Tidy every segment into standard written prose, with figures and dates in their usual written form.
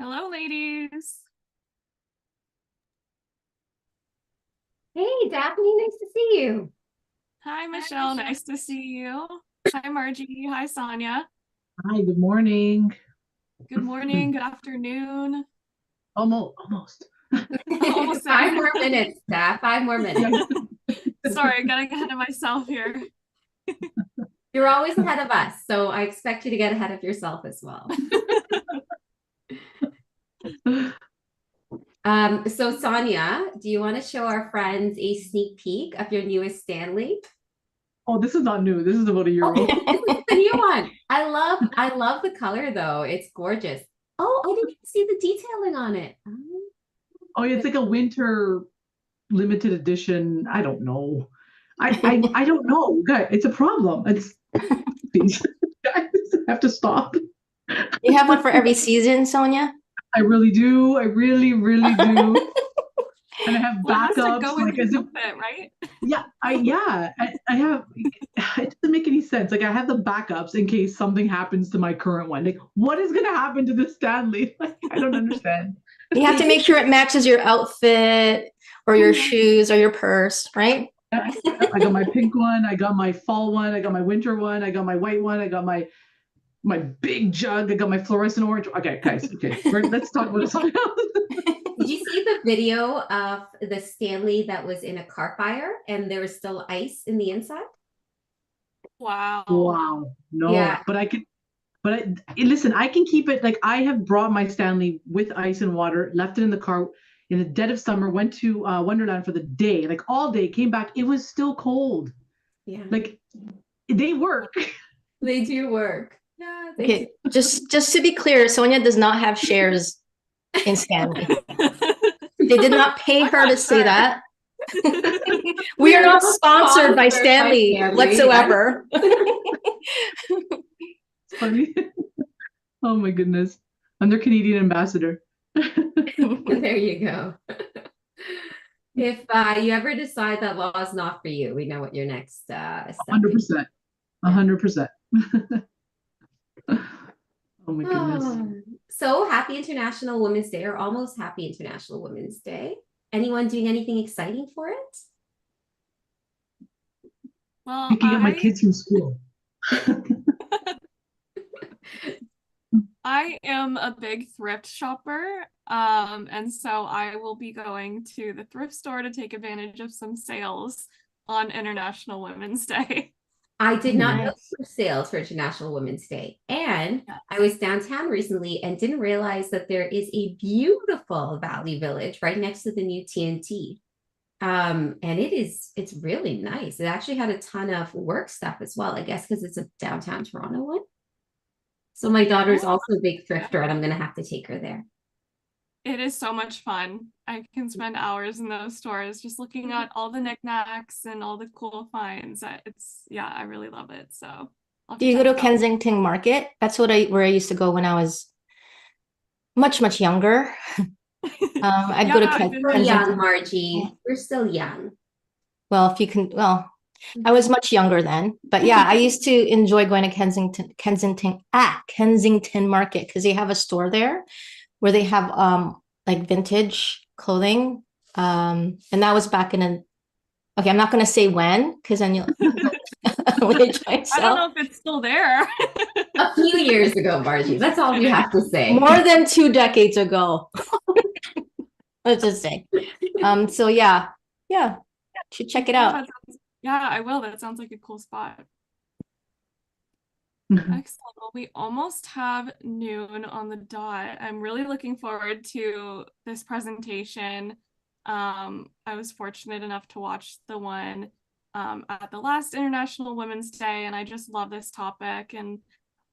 Hello, ladies. Hey, Daphne, nice to see you. Hi, Michelle. Nice to see you. Hi, Margie. Hi, Sonia. Hi, good morning. Good morning. Good afternoon. Almost. Almost Five there. more minutes, Daph. 5 more minutes. Sorry, getting ahead of myself here. You're always ahead of us, so I expect you to get ahead of yourself as well. So Sonia, do you want to show our friends a sneak peek of your newest Stanley? Oh, this is not new. This is about a year old. This is the new one. I love the color though. It's gorgeous. Oh, I didn't see the detailing on it. Oh, yeah, it's like a winter limited edition. I don't know. I don't know. Guys, it's a problem. It's guys, I have to stop. You have one for every season, Sonia? I really do. I really do. And I have What has to backups, go with like your as if outfit, right? I have it doesn't make any sense. Like I have the backups in case something happens to my current one. Like what is gonna happen to this Stanley? Like I don't understand. You have to make sure it matches your outfit or your shoes or your purse, right? I got my pink one, I got my fall one, I got my winter one, I got my white one, I got my big jug, I got my fluorescent orange. Okay, guys, okay. Let's talk about something else. Did you see the video of the Stanley that was in a car fire and there was still ice in the inside? Wow. Wow. No, Yeah. listen, I can keep it like I have brought my Stanley with ice and water, left it in the car in the dead of summer, went to Wonderland for the day, like all day, came back, it was still cold. Yeah. Like they work. They do work. Yeah, they Okay, just to be clear, Sonia does not have shares in Stanley. They did not pay her to say that. We are not sponsored by Stanley whatsoever. It's funny. Oh my goodness. I'm their Canadian ambassador. There you go. If you ever decide that law is not for you, we know what your next step is. 100%. 100%. Oh my goodness. So happy International Women's Day, or almost happy International Women's Day. Anyone doing anything exciting for it? Well, Picking up my kids from school. I am a big thrift shopper, and so I will be going to the thrift store to take advantage of some sales on International Women's Day. I did not know Nice. there were sales for International Women's Day. And I was downtown recently and didn't realize that there is a beautiful Valley Village right next to the new TNT. And it's really nice. It actually had a ton of work stuff as well, I guess, because it's a downtown Toronto one. So my daughter's also a big thrifter, and I'm gonna have to take her there. It is so much fun. I can spend hours in those stores just looking at all the knickknacks and all the cool finds. I really love it. So I'll have Do you check go it to out. Kensington Market? That's where I used to go when I was much younger. I'd go to Yeah, We're young, Kensington. Margie. We're still young. Well, if you can, well, I was much younger then, but yeah, I used to enjoy going to Kensington Market because they have a store there where they have like vintage clothing. And that was back in a, okay, I'm not gonna say when because then you'll wait I don't myself. know if it's still there. A few years ago, Margie. That's all you have to say. More than 2 decades ago. Let's just say. So yeah, should check it out. Yeah, I will. That sounds like a cool spot. Mhm. Excellent. Well, we almost have noon on the dot. I'm really looking forward to this presentation. I was fortunate enough to watch the one at the last International Women's Day, and I just love this topic and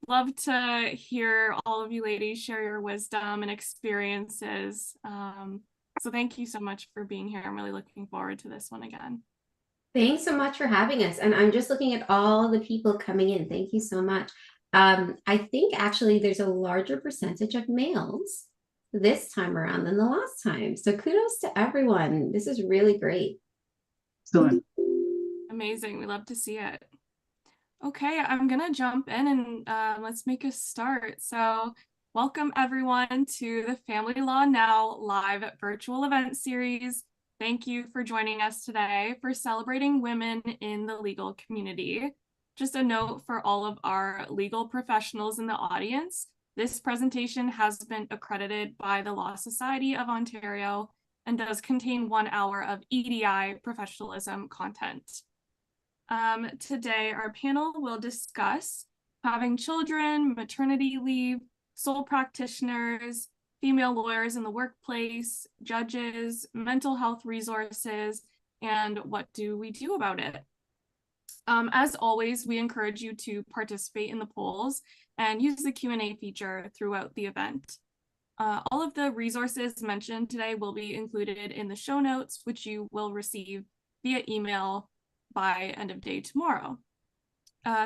love to hear all of you ladies share your wisdom and experiences. So thank you so much for being here. I'm really looking forward to this one again. Thanks so much for having us. And I'm just looking at all the people coming in. Thank you so much. I think actually there's a larger percentage of males this time around than the last time. So kudos to everyone. This is really great. Excellent. Amazing. We love to see it. Okay, I'm gonna jump in and let's make a start. So Welcome everyone to the Family Law Now live virtual event series. Thank you for joining us today for celebrating women in the legal community. Just a note for all of our legal professionals in the audience, this presentation has been accredited by the Law Society of Ontario and does contain 1 hour of EDI professionalism content. Today, our panel will discuss having children, maternity leave, sole practitioners, female lawyers in the workplace, judges, mental health resources, and what do we do about it? As always, we encourage you to participate in the polls and use the Q&A feature throughout the event. All of the resources mentioned today will be included in the show notes, which you will receive via email by end of day tomorrow.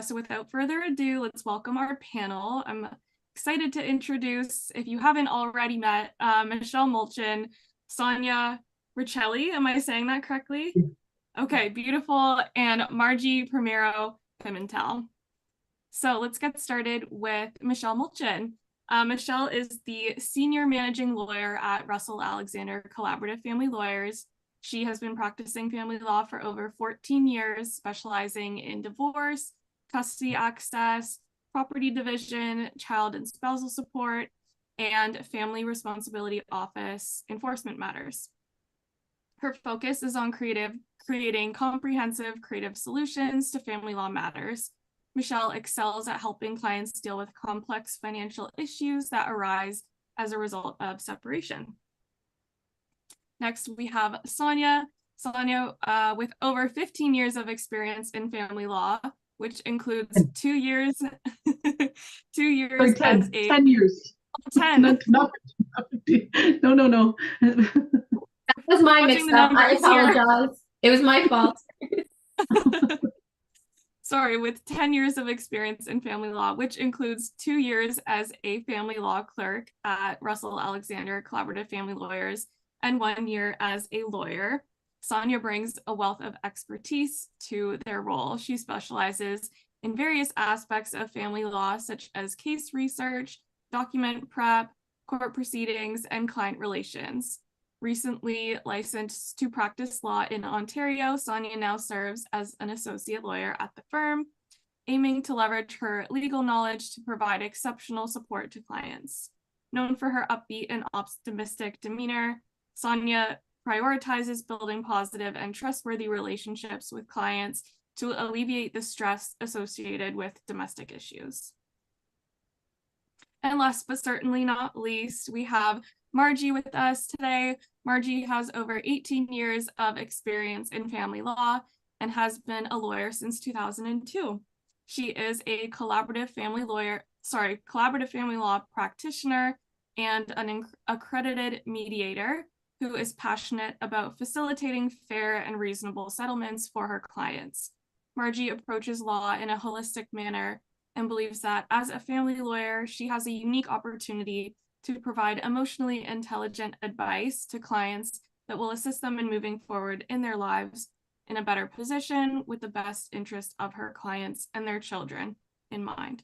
So without further ado, let's welcome our panel. I'm excited to introduce, if you haven't already met, Michelle Mulchan, Sonia Riccelli. Am I saying that correctly? Okay, beautiful. And Margie Primero-Pimentel. So let's get started with Michelle Mulchan. Michelle is the senior managing lawyer at Russell Alexander Collaborative Family Lawyers. She has been practicing family law for over 14 years, specializing in divorce, custody access, property division, child and spousal support, and family responsibility office enforcement matters. Her focus is on creating comprehensive creative solutions to family law matters. Michelle excels at helping clients deal with complex financial issues that arise as a result of separation. Next, we have Sonia. Sonia, with over 15 years of experience in family law, which includes 2 years, 2 years 10, as a 10 years. 10. No. That was my Watching mix-up. the I numbers here. apologize. It was my fault. Sorry, with 10 years of experience in family law, which includes 2 years as a family law clerk at Russell Alexander Collaborative Family Lawyers and 1 year as a lawyer. Sonia brings a wealth of expertise to their role. She specializes in various aspects of family law, such as case research, document prep, court proceedings, and client relations. Recently licensed to practice law in Ontario, Sonia now serves as an associate lawyer at the firm, aiming to leverage her legal knowledge to provide exceptional support to clients. Known for her upbeat and optimistic demeanor, Sonia prioritizes building positive and trustworthy relationships with clients to alleviate the stress associated with domestic issues. And last but certainly not least, we have Margie with us today. Margie has over 18 years of experience in family law and has been a lawyer since 2002. She is a collaborative family law practitioner and an accredited mediator who is passionate about facilitating fair and reasonable settlements for her clients. Margie approaches law in a holistic manner and believes that as a family lawyer, she has a unique opportunity to provide emotionally intelligent advice to clients that will assist them in moving forward in their lives in a better position with the best interest of her clients and their children in mind.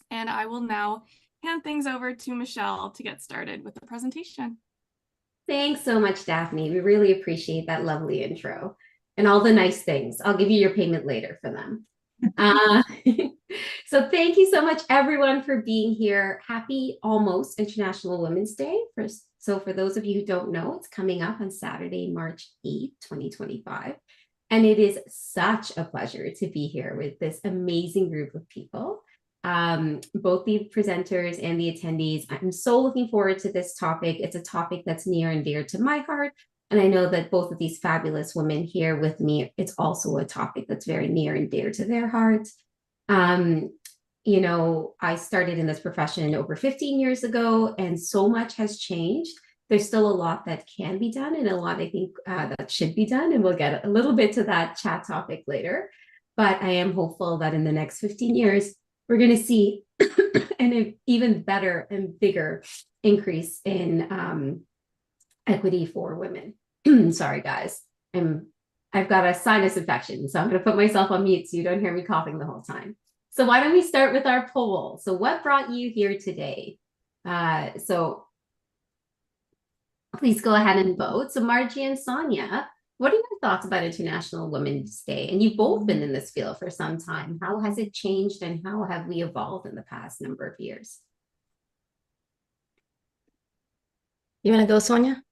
And I will now hand things over to Michelle to get started with the presentation. Thanks so much, Daphne. We really appreciate that lovely intro and all the nice things. I'll give you your payment later for them. So thank you so much, everyone, for being here. Happy almost International Women's Day. So for those of you who don't know, it's coming up on Saturday, March 8th, 2025. And it is such a pleasure to be here with this amazing group of people, both the presenters and the attendees. I'm so looking forward to this topic. It's a topic that's near and dear to my heart. And I know that both of these fabulous women here with me, it's also a topic that's very near and dear to their hearts. You know, I started in this profession over 15 years ago, and so much has changed. There's still a lot that can be done and a lot, I think, that should be done. And we'll get a little bit to that chat topic later. But I am hopeful that in the next 15 years, we're going to see an even better and bigger increase in equity for women. Sorry, guys. I've got a sinus infection, so I'm going to put myself on mute so you don't hear me coughing the whole time. So why don't we start with our poll? So what brought you here today? So please go ahead and vote. So Margie and Sonia, what are your thoughts about International Women's Day? And you've both been in this field for some time. How has it changed and how have we evolved in the past number of years? You want to go, Sonia?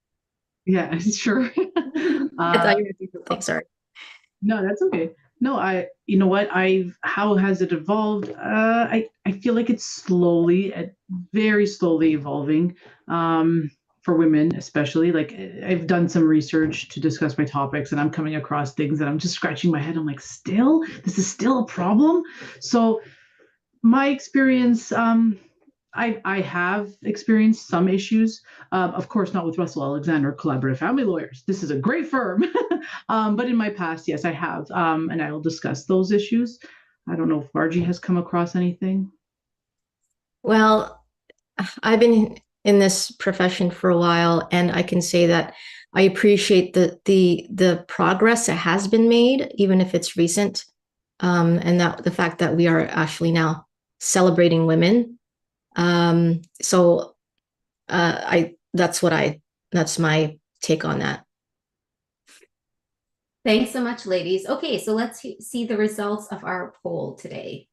Yeah, sure. I thought you were going to do something. Sorry. No, that's okay. No, you know what, how has it evolved? I feel like it's slowly, very slowly evolving, for women, especially. Like, I've done some research to discuss my topics and I'm coming across things that I'm just scratching my head. I'm like, this is still a problem. So my experience, I have experienced some issues, of course, not with Russell Alexander Collaborative Family Lawyers. This is a great firm. But in my past, yes, I have. And I will discuss those issues. I don't know if Margie has come across anything. Well, I've been in this profession for a while, and I can say that I appreciate the progress that has been made, even if it's recent, and that the fact that we are actually now celebrating women. So that's my take on that. Thanks so much, ladies. Okay, so let's see the results of our poll today.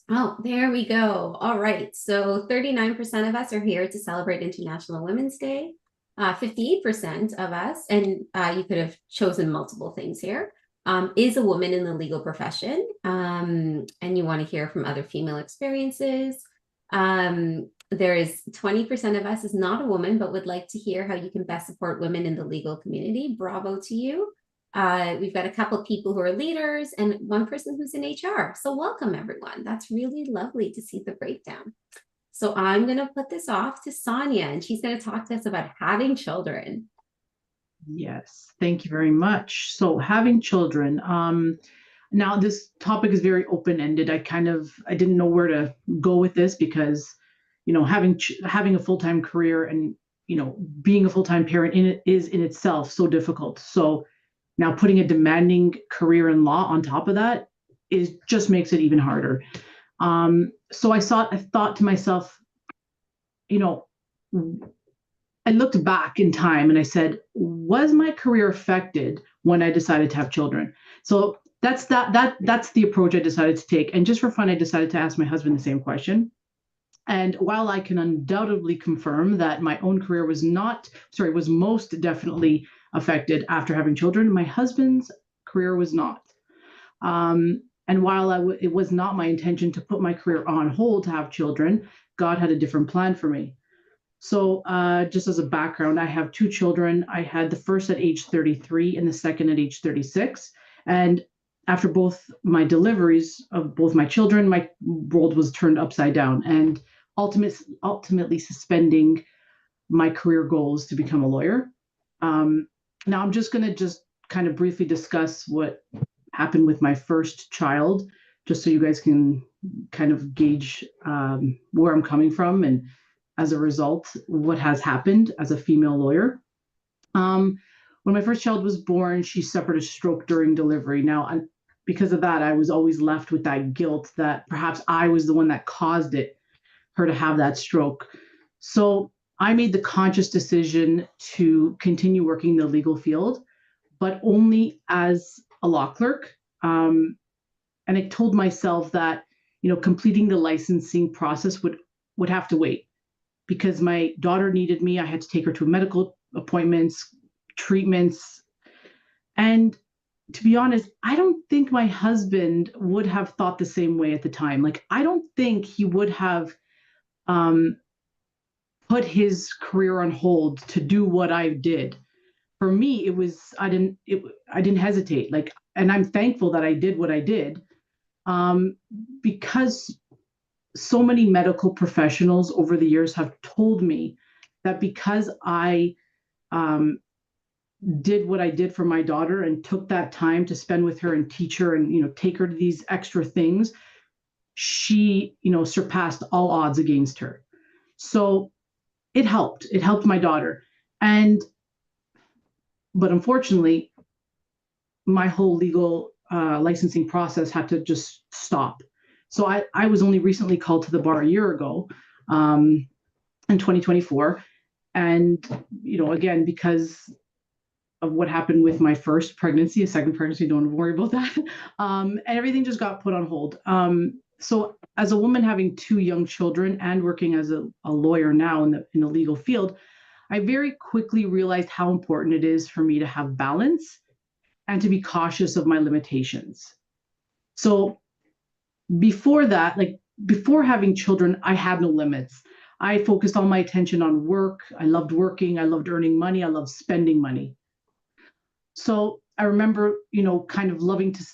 Oh, there we go. All right, so 39% of us are here to celebrate International Women's Day. 58% of us, and you could have chosen multiple things here, is a woman in the legal profession, and you want to hear from other female experiences. There is 20% of us is not a woman, but would like to hear how you can best support women in the legal community. Bravo to you. We've got a couple of people who are leaders and one person who's in HR. So welcome, everyone. That's really lovely to see the breakdown. So I'm going to put this off to Sonia, and she's going to talk to us about having children. Yes, thank you very much. So having children, now this topic is very open-ended. I didn't know where to go with this because, you know, having a full-time career and, you know, being a full-time parent is in itself so difficult. So now putting a demanding career in law on top of that just makes it even harder. So I thought to myself, you know, I looked back in time and I said, was my career affected when I decided to have children? So that's the approach I decided to take. And just for fun, I decided to ask my husband the same question. And while I can undoubtedly confirm that my own career was most definitely affected after having children, my husband's career was not. And while it was not my intention to put my career on hold to have children, God had a different plan for me. So just as a background, I have two children. I had the first at age 33 and the second at age 36. And after both my deliveries of both my children, my world was turned upside down and ultimately suspending my career goals to become a lawyer. Now I'm just going to kind of briefly discuss what happened with my first child, just so you guys can kind of gauge where I'm coming from and as a result, what has happened as a female lawyer. When my first child was born, she suffered a stroke during delivery. Now, because of that, I was always left with that guilt that perhaps I was the one that caused her to have that stroke. So I made the conscious decision to continue working in the legal field, but only as a law clerk. And I told myself that, you know, completing the licensing process would have to wait because my daughter needed me. I had to take her to medical appointments, treatments. And to be honest, I don't think my husband would have thought the same way at the time. Like, I don't think he would have put his career on hold to do what I did. For me, I didn't hesitate. Like, and I'm thankful that I did what I did, because so many medical professionals over the years have told me that because I did what I did for my daughter and took that time to spend with her and teach her and, you know, take her to these extra things, she, you know, surpassed all odds against her. So it helped my daughter. But unfortunately, my whole legal licensing process had to just stop. So I was only recently called to the bar a year ago, in 2024. And, again, because of what happened with my first pregnancy, a second pregnancy, don't worry about that. And everything just got put on hold. So as a woman having 2 young children and working as a lawyer now in the legal field, I very quickly realized how important it is for me to have balance and to be cautious of my limitations. So before that, before having children, I had no limits. I focused all my attention on work. I loved working. I loved earning money. I loved spending money. So I remember, kind of loving to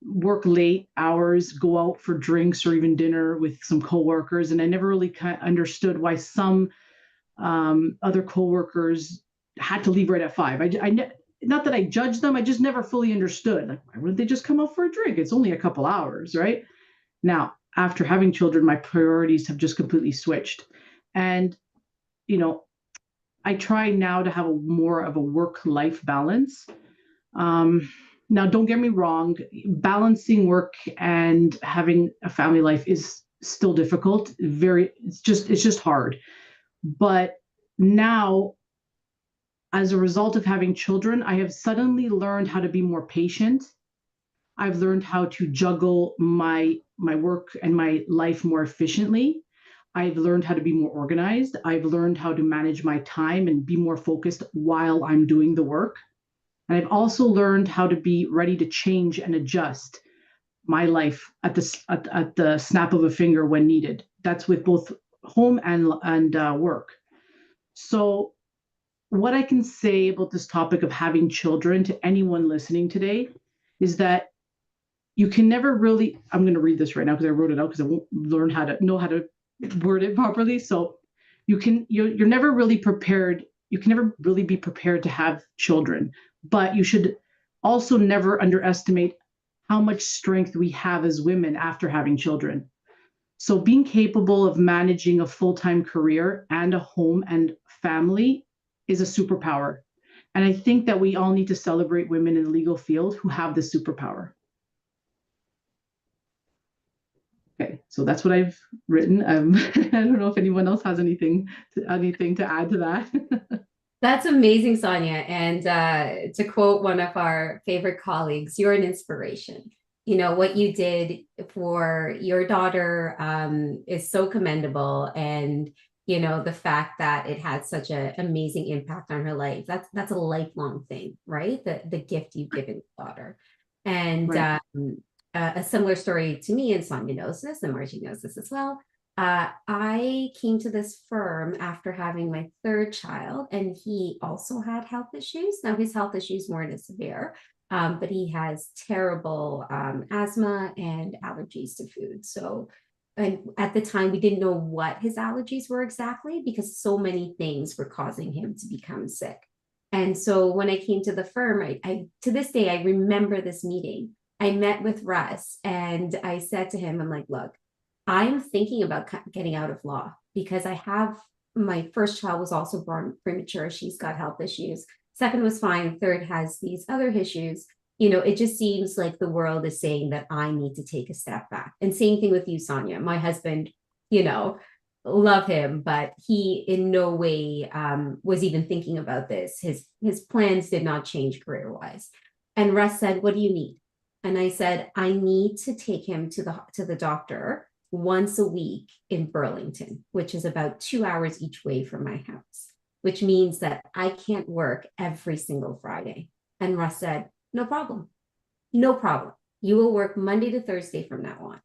work late hours, go out for drinks or even dinner with some coworkers. And I never really kind of understood why some other coworkers had to leave right at 5. Not that I judged them, I just never fully understood. Like, why wouldn't they just come out for a drink? It's only a couple hours, right? Now, after having children, my priorities have just completely switched. And, I try now to have more of a work-life balance. Now, don't get me wrong, balancing work and having a family life is still difficult. It's just hard. But now, as a result of having children, I have suddenly learned how to be more patient. I've learned how to juggle my work and my life more efficiently. I've learned how to be more organized. I've learned how to manage my time and be more focused while I'm doing the work. And I've also learned how to be ready to change and adjust my life at the snap of a finger when needed. That's with both home and work. So what I can say about this topic of having children to anyone listening today is that you can never really, I'm going to read this right now because I wrote it out because I won't know how to word it properly. So you're never really prepared. You can never really be prepared to have children, but you should also never underestimate how much strength we have as women after having children. So being capable of managing a full-time career and a home and family is a superpower. And I think that we all need to celebrate women in the legal field who have this superpower. Okay, so that's what I've written. I don't know if anyone else has anything to add to that. That's amazing, Sonia. And to quote one of our favorite colleagues, you're an inspiration. What you did for your daughter is so commendable. And, the fact that it had such an amazing impact on her life, that's a lifelong thing, right? The gift you've given your daughter. And right. A similar story to me, and Sonia knows this, and Margie knows this as well. I came to this firm after having my 3rd child, and he also had health issues. Now, his health issues weren't as severe, but he has terrible asthma and allergies to food. So, and at the time, we didn't know what his allergies were exactly because so many things were causing him to become sick. And so when I came to the firm, I to this day, I remember this meeting. I met with Russ and I said to him, I'm like, look, I'm thinking about getting out of law because I have my first child was also born premature. She's got health issues. Second was fine. Third has these other issues. It just seems like the world is saying that I need to take a step back. And same thing with you, Sonia. My husband, love him, but he in no way was even thinking about this. His plans did not change career-wise. And Russ said, what do you need? And I said, I need to take him to the doctor once a week in Burlington, which is about 2 hours each way from my house, which means that I can't work every single Friday. And Russ said, no problem. No problem. You will work Monday to Thursday from now on.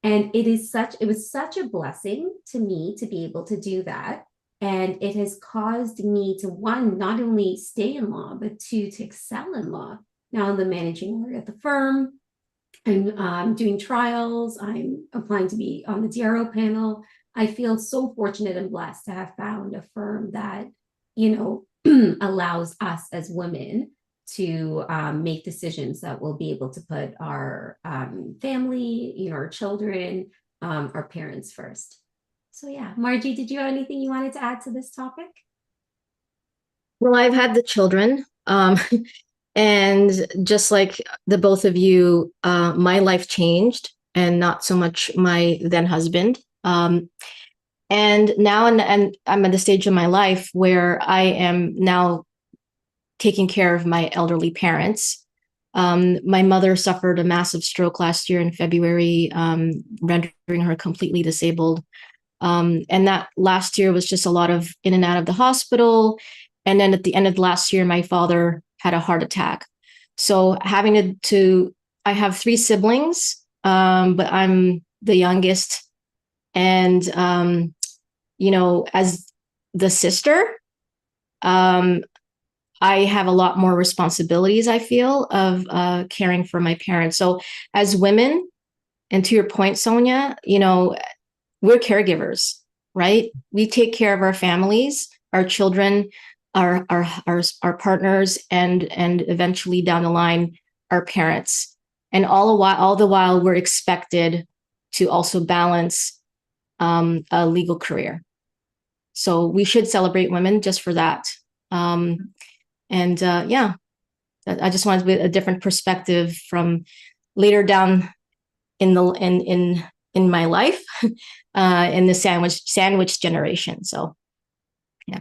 And it was such a blessing to me to be able to do that. And it has caused me to, one, not only stay in law, but two, to excel in law. Now I'm the managing lawyer at the firm. I'm doing trials. I'm applying to be on the DRO panel. I feel so fortunate and blessed to have found a firm that, allows us as women to make decisions that will be able to put our family, our children, our parents first. So yeah, Margie, did you have anything you wanted to add to this topic? Well, I've had the children. And just like the both of you, my life changed, and not so much my then husband. And now, and I'm at the stage of my life where I am now taking care of my elderly parents. My mother suffered a massive stroke last year in February, rendering her completely disabled. And that last year was just a lot of in and out of the hospital. And then at the end of last year, my father had a heart attack. So having I have 3 siblings, but I'm the youngest. And, as the sister, I have a lot more responsibilities, I feel, of caring for my parents. So as women, and to your point, Sonia, we're caregivers, right? We take care of our families, our children, our partners, and eventually down the line, our parents. And all the while, we're expected to also balance a legal career. So we should celebrate women just for that. I just wanted a different perspective from later down in my life, in the sandwich generation. So, yeah.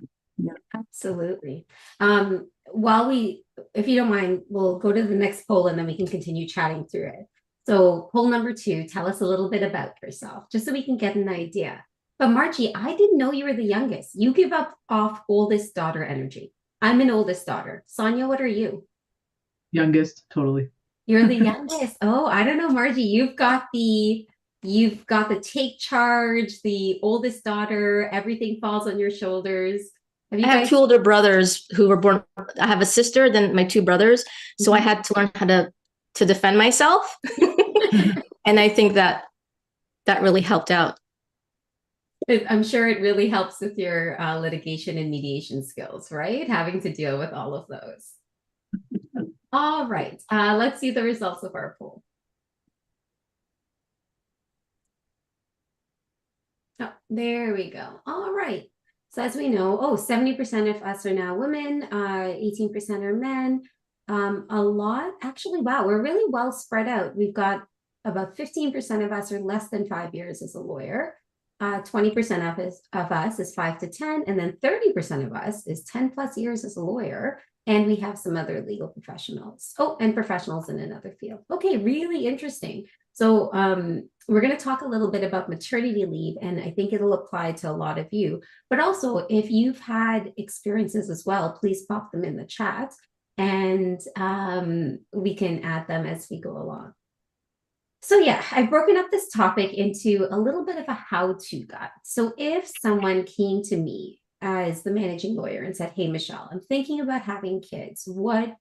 Absolutely. If you don't mind, we'll go to the next poll and then we can continue chatting through it. So poll number 2, tell us a little bit about yourself, just so we can get an idea. But Margie, I didn't know you were the youngest. You give off oldest daughter energy. I'm an oldest daughter. Sonia, what are you? Youngest, totally. You're the youngest. Oh, I don't know, Margie. You've got the take charge, the oldest daughter, everything falls on your shoulders. I have 2 older brothers who were born. I have a sister, then my 2 brothers. So I had to learn how to defend myself. And I think that really helped out. I'm sure it really helps with your litigation and mediation skills, right? Having to deal with all of those. All right, let's see the results of our poll. Oh, there we go. All right. So as we know, 70% of us are now women, 18% are men. A lot, actually, wow, we're really well spread out. We've got about 15% of us are less than 5 years as a lawyer. 20% of us is 5 to 10, and then 30% of us is 10 plus years as a lawyer. And we have some other legal professionals. Oh, and professionals in another field. Okay, really interesting. So we're going to talk a little bit about maternity leave, and I think it'll apply to a lot of you. But also, if you've had experiences as well, please pop them in the chat, and we can add them as we go along. So yeah, I've broken up this topic into a little bit of a how-to guide. So if someone came to me as the managing lawyer and said, hey, Michelle, I'm thinking about having kids. What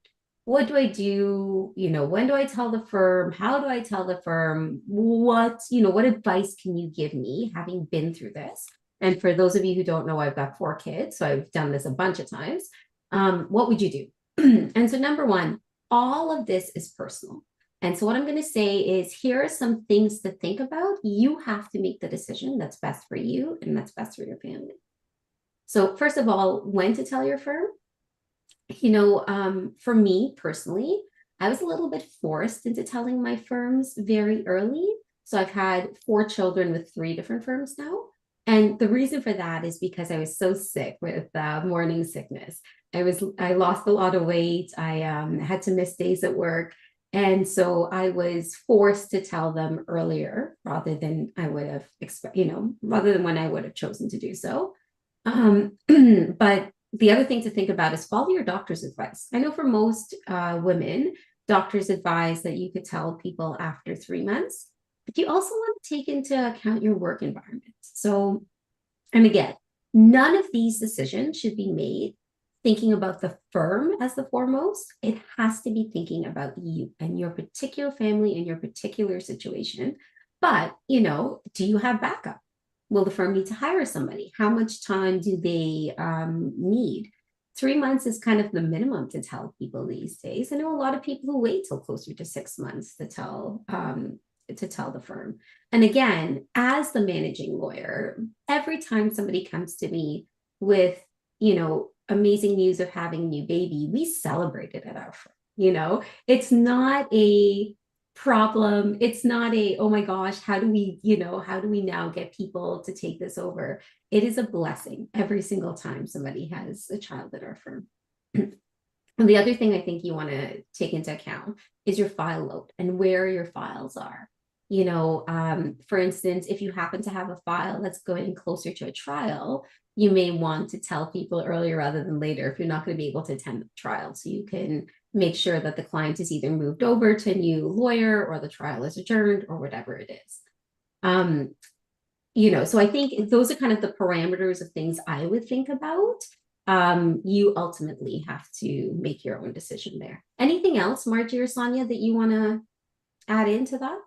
do I do? When do I tell the firm? How do I tell the firm? What advice can you give me, having been through this? And for those of you who don't know, I've got 4 kids, so I've done this a bunch of times. What would you do? And so number 1, all of this is personal. And so what I'm going to say is, here are some things to think about. You have to make the decision that's best for you and that's best for your family. So first of all, when to tell your firm? For me personally, I was a little bit forced into telling my firms very early. So I've had 4 children with 3 different firms now. And the reason for that is because I was so sick with morning sickness. I lost a lot of weight. I had to miss days at work. And so I was forced to tell them earlier rather than I would have rather than when I would have chosen to do so. But the other thing to think about is follow your doctor's advice. I know for most women, doctors advise that you could tell people after 3 months, but you also want to take into account your work environment. So, and again, none of these decisions should be made thinking about the firm as the foremost. It has to be thinking about you and your particular family and your particular situation. But, do you have backup? Will the firm need to hire somebody? How much time do they need? 3 months is kind of the minimum to tell people these days. I know a lot of people who wait till closer to 6 months to tell the firm. And again, as the managing lawyer, every time somebody comes to me with, amazing news of having a new baby, we celebrate it at our firm. It's not a problem. It's not a, oh my gosh, how do we now get people to take this over? It is a blessing every single time somebody has a child at our firm. And the other thing I think you want to take into account is your file load and where your files are. For instance, if you happen to have a file that's going closer to a trial, you may want to tell people earlier rather than later if you're not going to be able to attend the trial. So you can make sure that the client is either moved over to a new lawyer or the trial is adjourned or whatever it is. So I think those are kind of the parameters of things I would think about. You ultimately have to make your own decision there. Anything else, Margie or Sonia, that you want to add into that?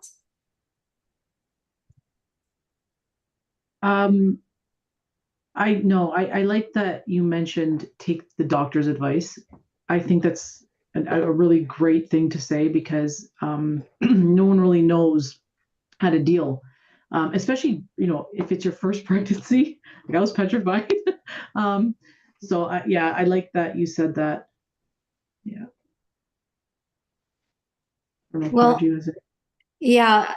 I like that you mentioned take the doctor's advice. I think that's a really great thing to say because no one really knows how to deal, especially if it's your first pregnancy. Like I was petrified. I like that you said that. Yeah. Well, yeah.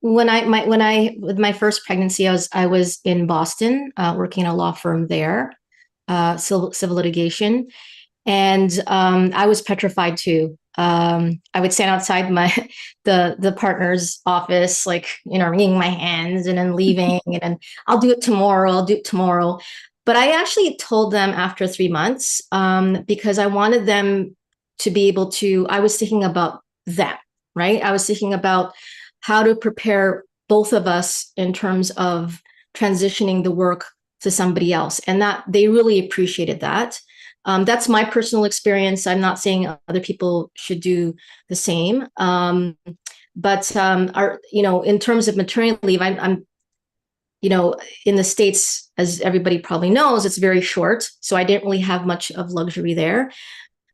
When I with my first pregnancy, I was in Boston, working in a law firm there, civil litigation, and I was petrified too. I would stand outside the partner's office, like wringing my hands and then leaving, and then I'll do it tomorrow. I'll do it tomorrow. But I actually told them after 3 months because I wanted them to be able to. I was thinking about them, right? I was thinking about how to prepare both of us in terms of transitioning the work to somebody else. And that they really appreciated that. That's my personal experience. I'm not saying other people should do the same. In terms of maternity leave, I'm in the States, as everybody probably knows, it's very short. So I didn't really have much of luxury there.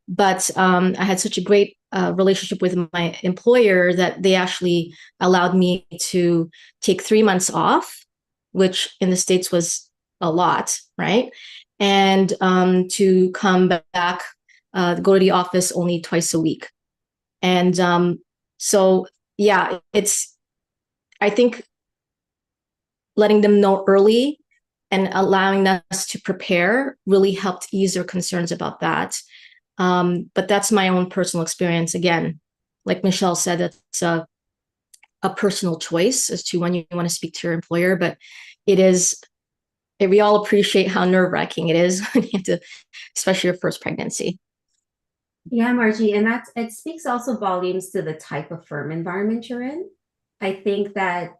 But I had such a great relationship with my employer that they actually allowed me to take 3 months off, which in the States was a lot, right? And to come back, go to the office only twice a week. And I think letting them know early and allowing us to prepare really helped ease their concerns about that. But that's my own personal experience. Again, like Michelle said, it's a personal choice as to when you want to speak to your employer, but we all appreciate how nerve-wracking it is when you have to, especially your first pregnancy. Yeah, Margie, and it speaks also volumes to the type of firm environment you're in. I think that,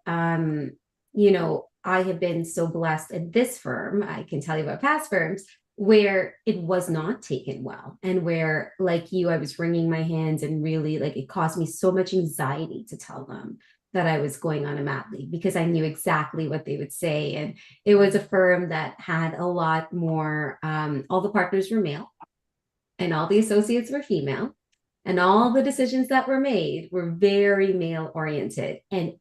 I have been so blessed at this firm, I can tell you about past firms, where it was not taken well and where, like you, I was wringing my hands and really it caused me so much anxiety to tell them that I was going on a mat leave because I knew exactly what they would say. And it was a firm that had a lot more, all the partners were male and all the associates were female and all the decisions that were made were very male oriented. And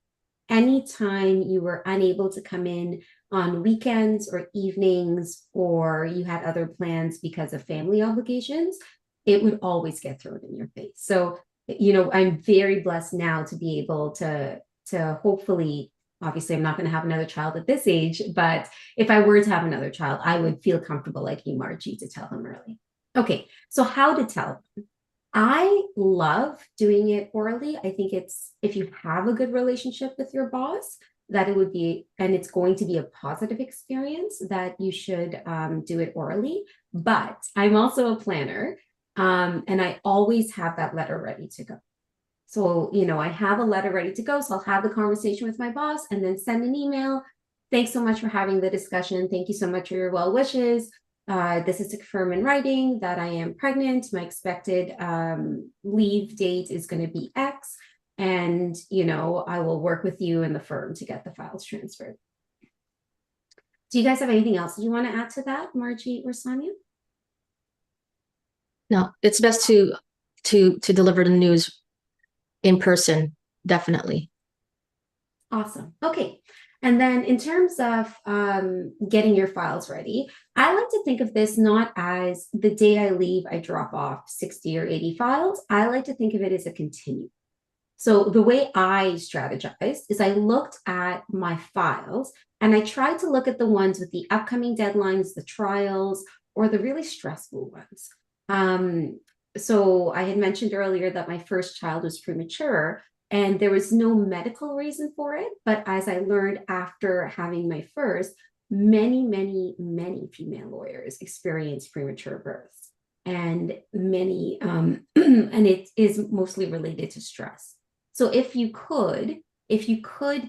anytime you were unable to come in on weekends or evenings, or you had other plans because of family obligations, it would always get thrown in your face. So, I'm very blessed now to be able to hopefully, obviously I'm not going to have another child at this age, but if I were to have another child, I would feel comfortable like you, Margie, to tell them early. Okay, so how to tell them? I love doing it orally. I think if you have a good relationship with your boss, that it would be, and it's going to be a positive experience, that you should do it orally. But I'm also a planner, and I always have that letter ready to go. So, I have a letter ready to go. So I'll have the conversation with my boss and then send an email. Thanks so much for having the discussion. Thank you so much for your well wishes. This is to confirm in writing that I am pregnant. My expected leave date is going to be X. And, I will work with you and the firm to get the files transferred. Do you guys have anything else you want to add to that, Margie or Sonia? No, it's best to deliver the news in person, definitely. Awesome. Okay. And then in terms of getting your files ready, I like to think of this not as the day I leave, I drop off 60 or 80 files. I like to think of it as a continuum. So the way I strategized is I looked at my files and I tried to look at the ones with the upcoming deadlines, the trials, or the really stressful ones. So I had mentioned earlier that my first child was premature and there was no medical reason for it. But as I learned after having my first, many female lawyers experience premature births, and many, and it is mostly related to stress. So if you could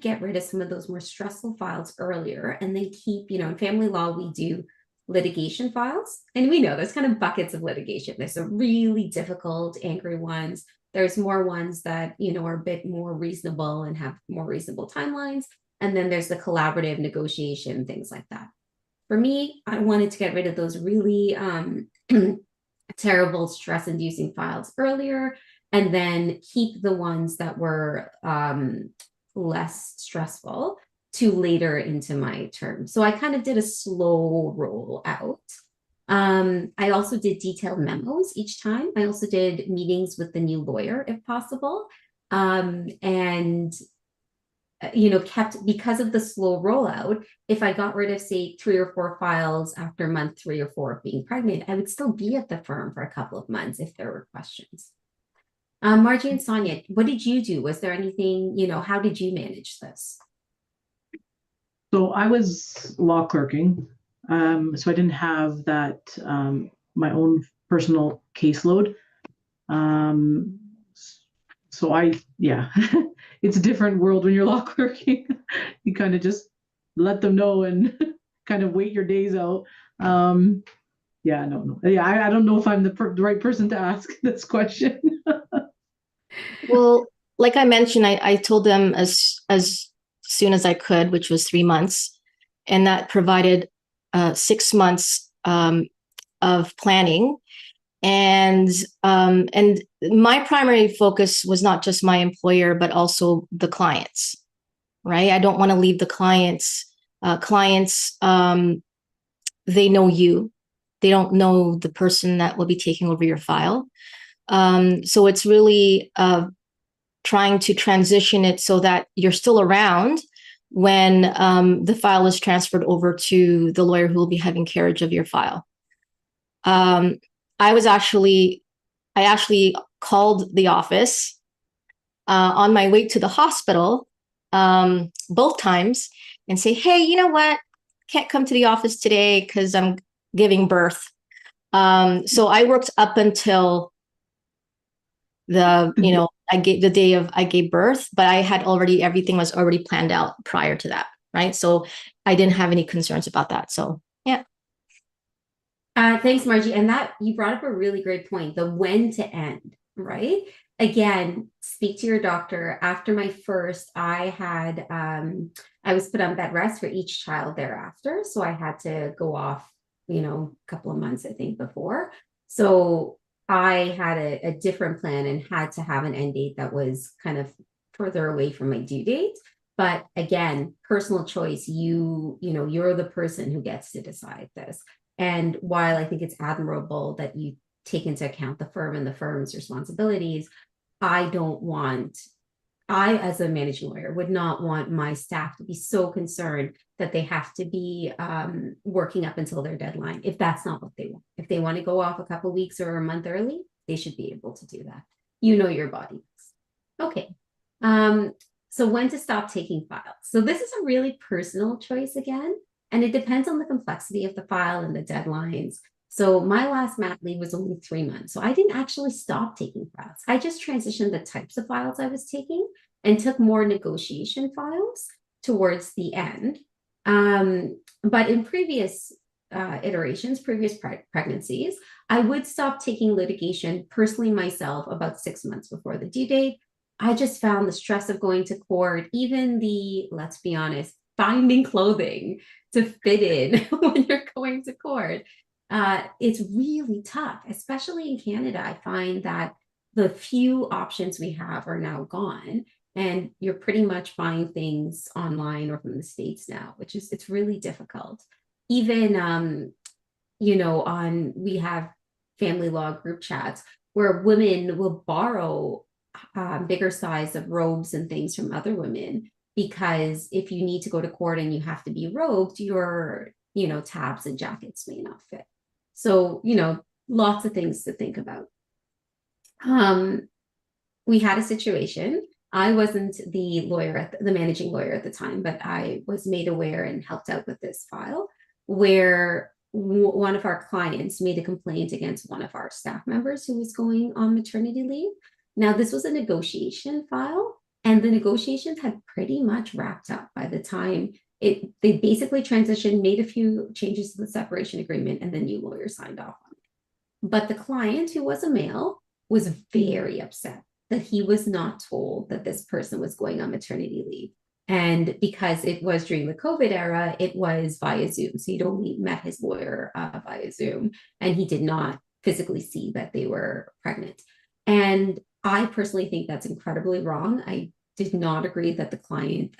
get rid of some of those more stressful files earlier and then keep, in family law, we do litigation files. And we know there's kind of buckets of litigation. There's the really difficult, angry ones. There's more ones that, are a bit more reasonable and have more reasonable timelines. And then there's the collaborative negotiation, things like that. For me, I wanted to get rid of those really terrible stress-inducing files earlier, and then keep the ones that were less stressful to later into my term. So I kind of did a slow roll out. I also did detailed memos each time. I also did meetings with the new lawyer if possible. And kept, because of the slow rollout, if I got rid of, say, 3 or 4 files after month 3 or 4 of being pregnant, I would still be at the firm for a couple of months if there were questions. Margie and Sonia, what did you do? Was there anything, how did you manage this? So I was law clerking, so I didn't have that, my own personal caseload. So it's a different world when you're law clerking. You kind of just let them know and kind of wait your days out. No. Yeah, I don't know if I'm the right person to ask this question. Well, like I mentioned, I told them as soon as I could, which was 3 months, and that provided 6 months of planning. And my primary focus was not just my employer, but also the clients, right? I don't want to leave the clients. They know you. They don't know the person that will be taking over your file. So it's really trying to transition it so that you're still around when the file is transferred over to the lawyer who will be having carriage of your file. I actually called the office on my way to the hospital both times and say, hey, you know what? Can't come to the office today because I'm giving birth. So I worked up until I gave birth, but everything was already planned out prior to that, right? So I didn't have any concerns about that. So yeah. Thanks, Margie. And that you brought up a really great point, the when to end, right? Again, speak to your doctor. After my first, I was put on bed rest for each child thereafter. So I had to go off, a couple of months, I think, before. So I had a different plan and had to have an end date that was kind of further away from my due date. But again, personal choice, you're the person who gets to decide this. And while I think it's admirable that you take into account the firm and the firm's responsibilities, I, as a managing lawyer, would not want my staff to be so concerned that they have to be working up until their deadline if that's not what they want. If they want to go off a couple of weeks or a month early, they should be able to do that. Your body. Okay. So when to stop taking files. So this is a really personal choice again, and it depends on the complexity of the file and the deadlines. So my last mat leave was only 3 months. So I didn't actually stop taking files. I just transitioned the types of files I was taking and took more negotiation files towards the end. But in previous iterations, previous pregnancies, I would stop taking litigation personally myself about 6 months before the due date. I just found the stress of going to court, even let's be honest, finding clothing to fit in when you're going to court. It's really tough, especially in Canada. I find that the few options we have are now gone. And you're pretty much buying things online or from the States now, which is, it's really difficult. Even, you know, we have family law group chats where women will borrow bigger size of robes and things from other women, because if you need to go to court and you have to be robed, your, you know, tabs and jackets may not fit. So, you know, lots of things to think about. We had a situation. I wasn't the lawyer, the managing lawyer at the time, but I was made aware and helped out with this file where one of our clients made a complaint against one of our staff members who was going on maternity leave. Now, this was a negotiation file, and the negotiations had pretty much wrapped up by the time they basically transitioned, made a few changes to the separation agreement, and the new lawyer signed off on it. But the client, who was a male, was very upset that he was not told that this person was going on maternity leave. And because it was during the COVID era, it was via Zoom. So he'd only met his lawyer via Zoom, and he did not physically see that they were pregnant. And I personally think that's incredibly wrong. I did not agree that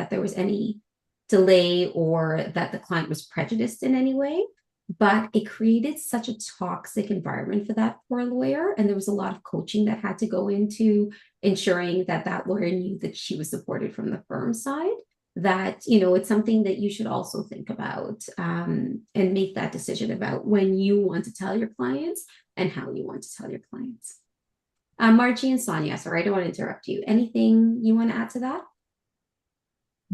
there was any delay or that the client was prejudiced in any way, but it created such a toxic environment for that poor lawyer. And there was a lot of coaching that had to go into ensuring that that lawyer knew that she was supported from the firm side, that, you know, it's something that you should also think about and make that decision about when you want to tell your clients and how you want to tell your clients. Margie and Sonia, sorry, I don't want to interrupt you. Anything you want to add to that?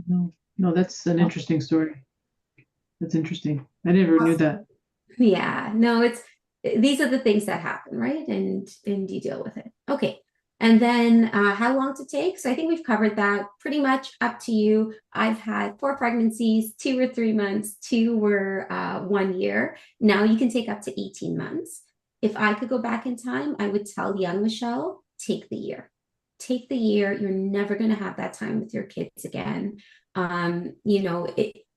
No, that's an interesting story. That's interesting. I never knew that. Yeah, no, these are the things that happen, right? And you deal with it. Okay. And then how long to take? So I think we've covered that. Pretty much up to you. I've had 4 pregnancies, 2 were 3 months, 2 were 1 year. Now you can take up to 18 months. If I could go back in time, I would tell young Michelle, take the year. Take the year. You're never going to have that time with your kids again. You know,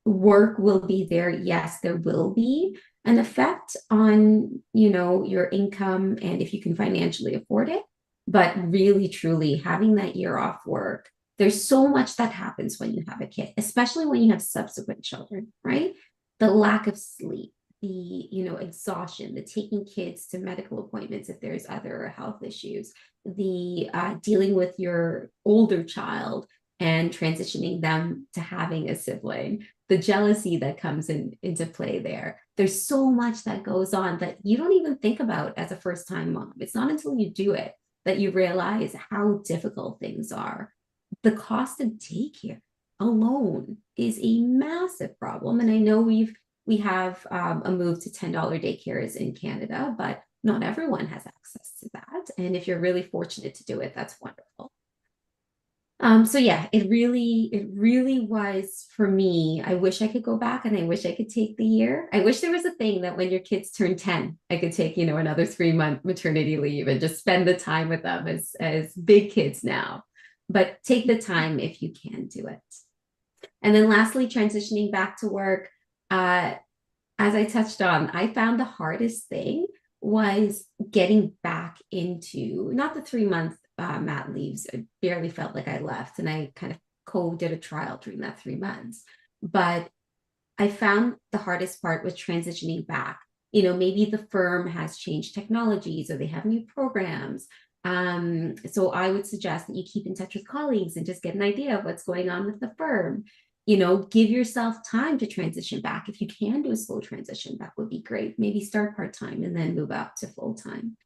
work will be there. Yes, there will be an effect on, you know, your income and if you can financially afford it. But really, truly having that year off work, there's so much that happens when you have a kid, especially when you have subsequent children, right? The lack of sleep, the, you know, exhaustion, the taking kids to medical appointments if there's other health issues, the dealing with your older child and transitioning them to having a sibling, the jealousy that comes into play there. There's so much that goes on that you don't even think about as a first-time mom. It's not until you do it that you realize how difficult things are. The cost of daycare alone is a massive problem. And I know we have a move to $10 daycares in Canada, but not everyone has access to that. And if you're really fortunate to do it, that's wonderful. So yeah, it really was for me. I wish I could go back and I wish I could take the year. I wish there was a thing that when your kids turn 10, I could take, you know, another 3-month maternity leave and just spend the time with them as big kids now. But take the time if you can do it. And then lastly, transitioning back to work. As I touched on, I found the hardest thing was getting back into not the 3-month mat leaves. I barely felt like I left, and I kind of did a trial during that 3 months. But I found the hardest part was transitioning back. You know, maybe the firm has changed technologies or they have new programs. So I would suggest that you keep in touch with colleagues and just get an idea of what's going on with the firm. You know, give yourself time to transition back. If you can do a slow transition, that would be great. Maybe start part-time and then move up to full-time.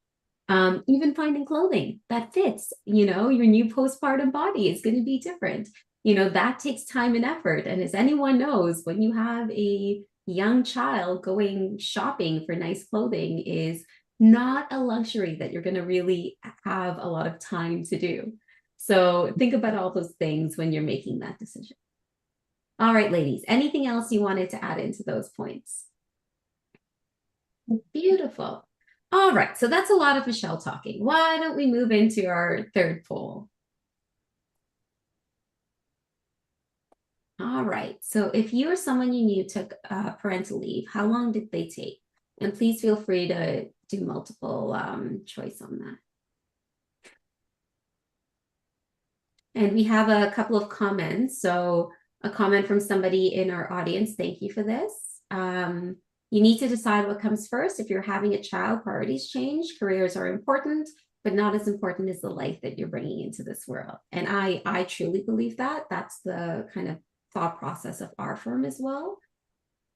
Even finding clothing that fits, you know, your new postpartum body is going to be different. You know, that takes time and effort. And as anyone knows, when you have a young child, going shopping for nice clothing is not a luxury that you're going to really have a lot of time to do. So think about all those things when you're making that decision. All right, ladies, anything else you wanted to add into those points? Beautiful. All right, so that's a lot of Michelle talking. Why don't we move into our third poll? All right, so if you or someone you knew took parental leave, how long did they take? And please feel free to do multiple choice on that. And we have a couple of comments. So a comment from somebody in our audience. Thank you for this. You need to decide what comes first. If you're having a child, priorities change. Careers are important, but not as important as the life that you're bringing into this world. And I truly believe that. That's the kind of thought process of our firm as well.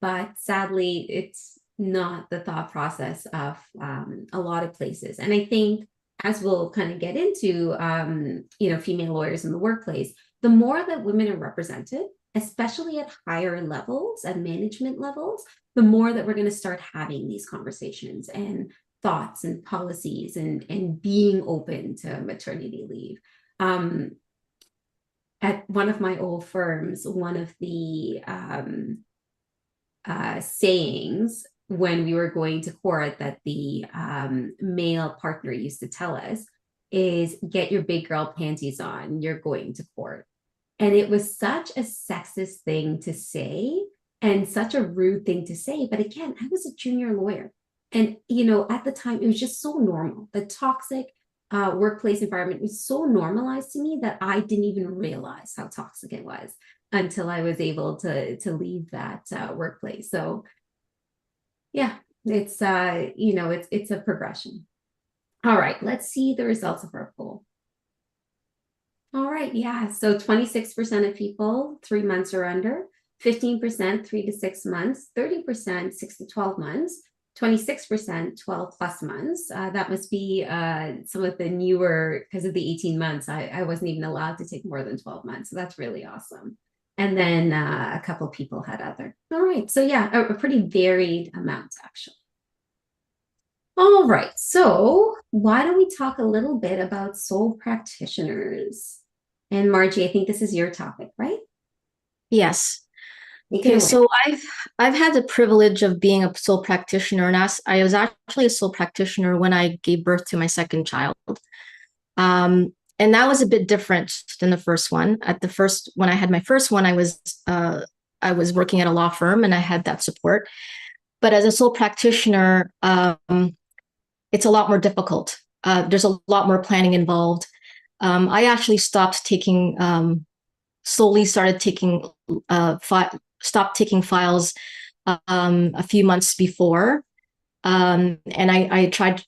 But sadly, it's not the thought process of a lot of places. And I think, as we'll kind of get into, female lawyers in the workplace, the more that women are represented, especially at higher levels, at management levels, the more that we're going to start having these conversations and thoughts and policies and being open to maternity leave. At one of my old firms, one of the sayings when we were going to court that the male partner used to tell us is, get your big girl panties on, you're going to court. And it was such a sexist thing to say and such a rude thing to say. But again, I was a junior lawyer. And, at the time, it was just so normal. The toxic workplace environment was so normalized to me that I didn't even realize how toxic it was until I was able to leave that workplace. So yeah, it's it's a progression. All right, let's see the results of our poll. All right, yeah, so 26% of people 3 months or under, 15% 3 to 6 months, 30% 6 to 12 months, 26% 12 plus months. That must be some of the newer, because of the 18 months, I wasn't even allowed to take more than 12 months. So that's really awesome. And then a couple people had other. All right, so yeah, a pretty varied amount actually. All right, so why don't we talk a little bit about sole practitioners? And Margie, I think this is your topic, right? Yes. Okay, so I've had the privilege of being a sole practitioner, and I was actually a sole practitioner when I gave birth to my second child. And that was a bit different than the first one. When I had my first one, I was working at a law firm and I had that support. But as a sole practitioner, it's a lot more difficult. There's a lot more planning involved. I actually stopped taking files a few months before. And I tried,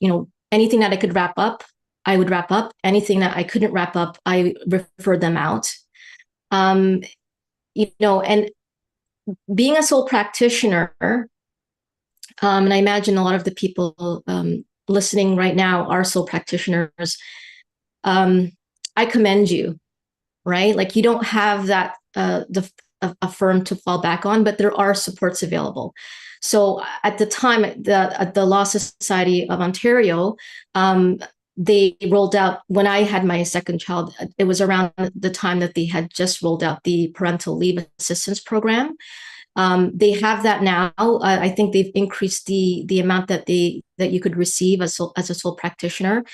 anything that I could wrap up, I would wrap up. Anything that I couldn't wrap up, I referred them out. And being a sole practitioner, and I imagine a lot of the people listening right now are sole practitioners. I commend you, right? Like, you don't have that a firm to fall back on, but there are supports available. So at the time, at the Law Society of Ontario, they rolled out, when I had my second child, it was around the time that they had just rolled out the parental leave assistance program. They have that now. I think they've increased the amount that you could receive as a sole practitioner.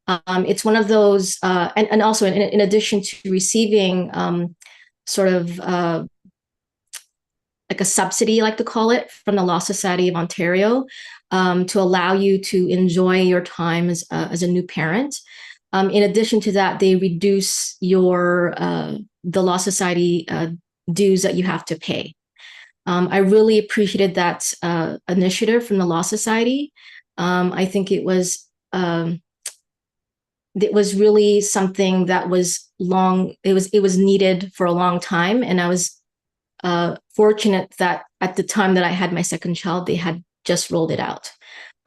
It's one of those, and also in addition to receiving sort of like a subsidy, I like to call it, from the Law Society of Ontario, to allow you to enjoy your time as a new parent. In addition to that, they reduce the Law Society dues that you have to pay. I really appreciated that initiative from the Law Society. I think it was really something that was long. It was needed for a long time, and I was fortunate that at the time that I had my second child, they had just rolled it out.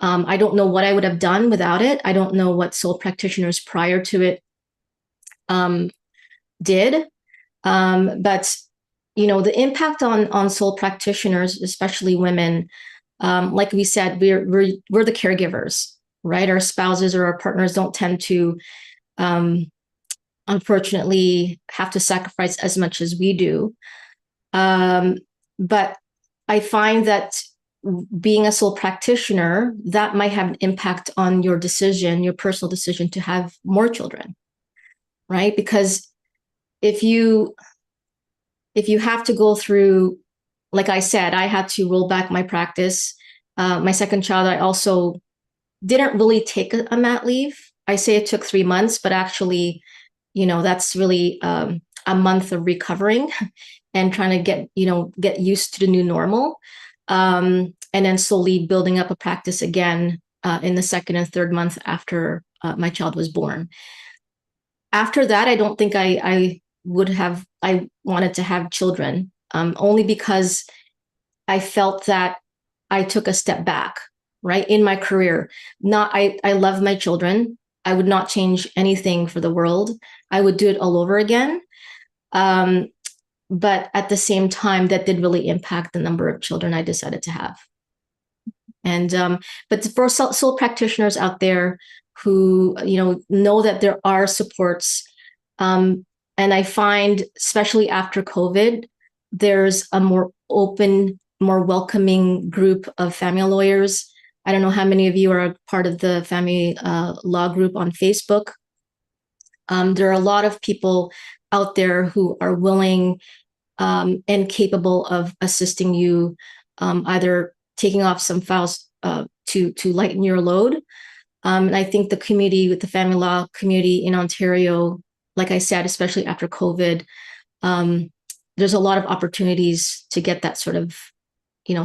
I don't know what I would have done without it. I don't know what sole practitioners prior to it did. But the impact on sole practitioners, especially women, like we said, we're the caregivers, right? Our spouses or our partners don't tend to, unfortunately, have to sacrifice as much as we do. But I find that being a sole practitioner, that might have an impact on your personal decision to have more children, right? Because if you have to go through, like I said, I had to roll back my practice. My second child, I also didn't really take a mat leave. I say it took 3 months, but actually that's really a month of recovering and trying to get used to the new normal. And then slowly building up a practice again in the second and third month after my child was born. After that, I don't think I wanted to have children, only because I felt that I took a step back, right, in my career. I love my children. I would not change anything for the world. I would do it all over again. But at the same time, that did really impact the number of children I decided to have. And but for sole practitioners out there who know that there are supports, and I find, especially after COVID, there's a more open, more welcoming group of family lawyers. I don't know how many of you are part of the family law group on Facebook. There are a lot of people out there who are willing and capable of assisting you, either taking off some files to lighten your load. And I think the community, with the family law community in Ontario, like I said, especially after COVID, there's a lot of opportunities to get that sort of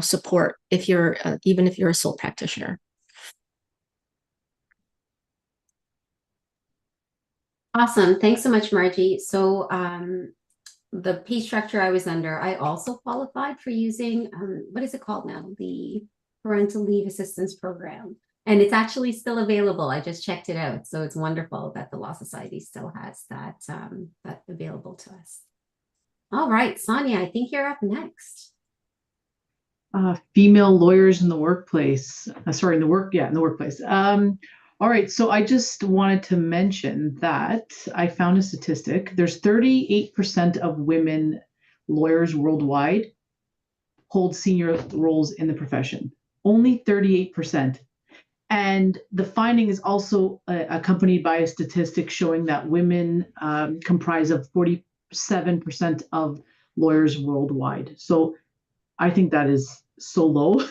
support if you're even if you're a sole practitioner. Awesome. Thanks so much, Margie. So the pay structure I was under, I also qualified for using, what is it called now? The Parental Leave Assistance Program. And it's actually still available. I just checked it out. So it's wonderful that the Law Society still has that, that available to us. All right, Sonia, I think you're up next. Female lawyers in the workplace. In the workplace. All right, so I just wanted to mention that I found a statistic. There's 38% of women lawyers worldwide hold senior roles in the profession. Only 38%. And the finding is accompanied by a statistic showing that women comprise of 47% of lawyers worldwide. So I think that is so low.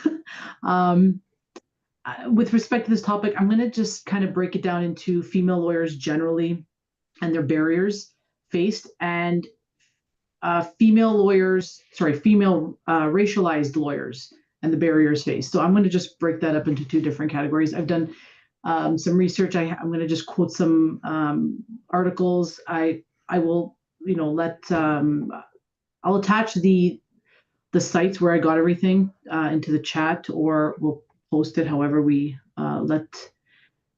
With respect to this topic, I'm going to just kind of break it down into female lawyers generally and their barriers faced, and female racialized lawyers and the barriers faced. So I'm going to just break that up into two different categories. I've done some research. I'm going to just quote some articles. I will, I'll attach the sites where I got everything into the chat, or we'll post it however we let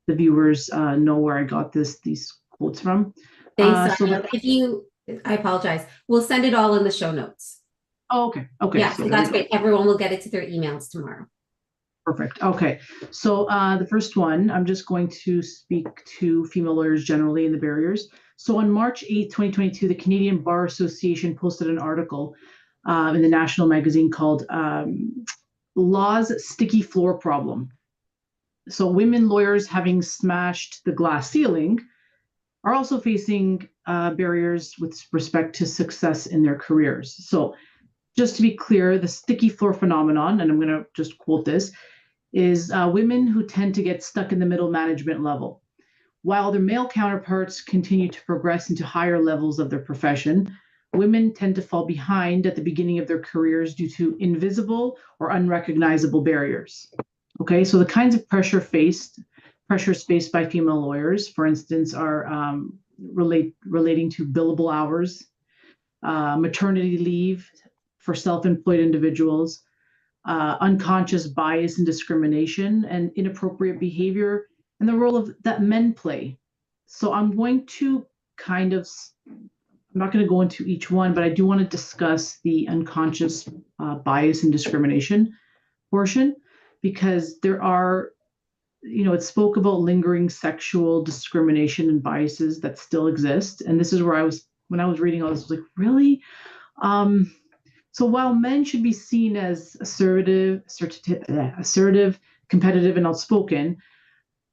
the viewers know where I got these quotes from. I apologize. We'll send it all in the show notes. Oh, okay. Okay. Yeah, so that's great. Everyone will get it to their emails tomorrow. Perfect. Okay. So the first one, I'm just going to speak to female lawyers generally and the barriers. So on March 8th, 2022, the Canadian Bar Association posted an article in the national magazine called Law's Sticky Floor Problem. So women lawyers, having smashed the glass ceiling, are also facing barriers with respect to success in their careers. So just to be clear, the sticky floor phenomenon, and I'm going to just quote this, is women who tend to get stuck in the middle management level. While their male counterparts continue to progress into higher levels of their profession, women tend to fall behind at the beginning of their careers due to invisible or unrecognizable barriers. Okay, so the kinds of pressures faced by female lawyers, for instance, are relating to billable hours, maternity leave for self-employed individuals, unconscious bias and discrimination, and inappropriate behavior, and the role that men play. So I'm not going to go into each one, but I do want to discuss the unconscious bias and discrimination portion, because there are, it spoke about lingering sexual discrimination and biases that still exist. And this is where when I was reading all this, I was like, really? So while men should be seen as assertive, competitive, and outspoken,